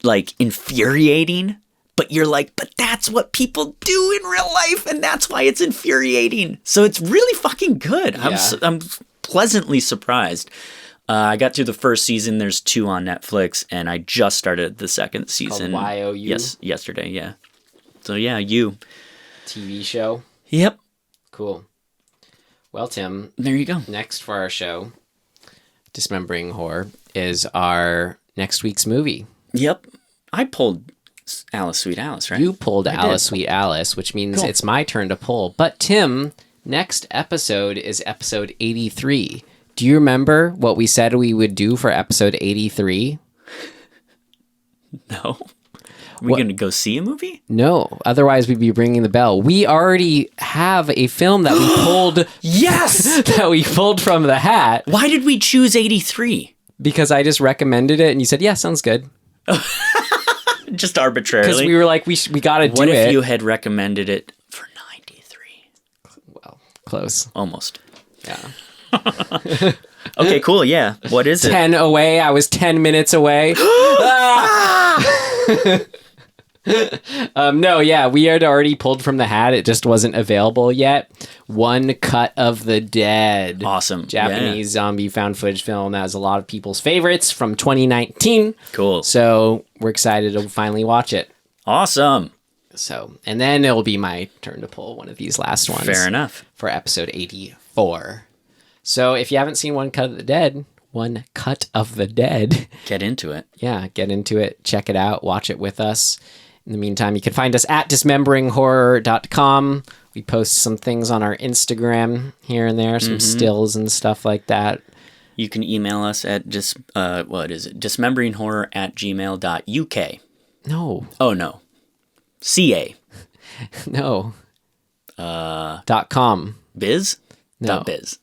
like infuriating, but you're like, but that's what people do in real life, and that's why it's infuriating. So it's really fucking good. Yeah. I'm pleasantly surprised. I got through the first season. There's 2 on Netflix, and I just started the second season. Called YOU? Yes, yesterday, yeah. So yeah, You. TV show? Yep. Cool. Well, Tim. There you go. Next for our show, Dismembering Horror, is our next week's movie. Yep. I pulled Alice, Sweet Alice, right? You pulled Alice, Sweet Alice, which means It's my turn to pull. But Tim, next episode is episode 83. Do you remember what we said we would do for episode 83? No. Are we going to go see a movie? No. Otherwise, we'd be ringing the bell. We already have a film that we pulled. Yes! That we pulled from the hat. Why did we choose 83? Because I just recommended it, and you said, yeah, sounds good. Just arbitrarily. Because we were like, we got to do it. What if you had recommended it for 93? Well, close. Almost. Yeah. Okay, cool. Yeah. What is 10 it? away. I was 10 minutes away. No, yeah, we had already pulled from the hat. It just wasn't available yet. One Cut of the Dead. Awesome. Japanese zombie found footage film that was a lot of people's favorites from 2019. Cool. So we're excited to finally watch it. Awesome. So, and then it'll be my turn to pull one of these last ones. Fair enough. For episode 84. So if you haven't seen One Cut of the Dead, get into it. Yeah, get into it. Check it out. Watch it with us. In the meantime, you can find us at dismemberinghorror.com. We post some things on our Instagram here and there, some stills and stuff like that. You can email us at dismemberinghorror@gmail.uk. No. Oh, no. CA. No. .com. Biz? No. .biz.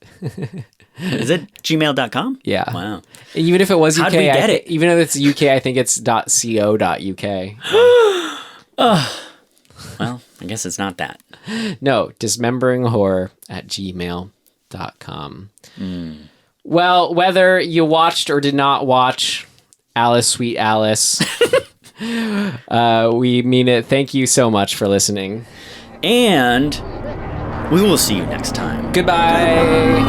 Is it gmail.com? Yeah. Wow. Even if it was UK, How'd we get it? Even if it's UK, I think it's .co.uk. Well, I guess it's not that. No, dismemberinghorror@gmail.com. Well, whether you watched or did not watch Alice, Sweet Alice, we mean it. Thank you so much for listening. And we will see you next time. Goodbye.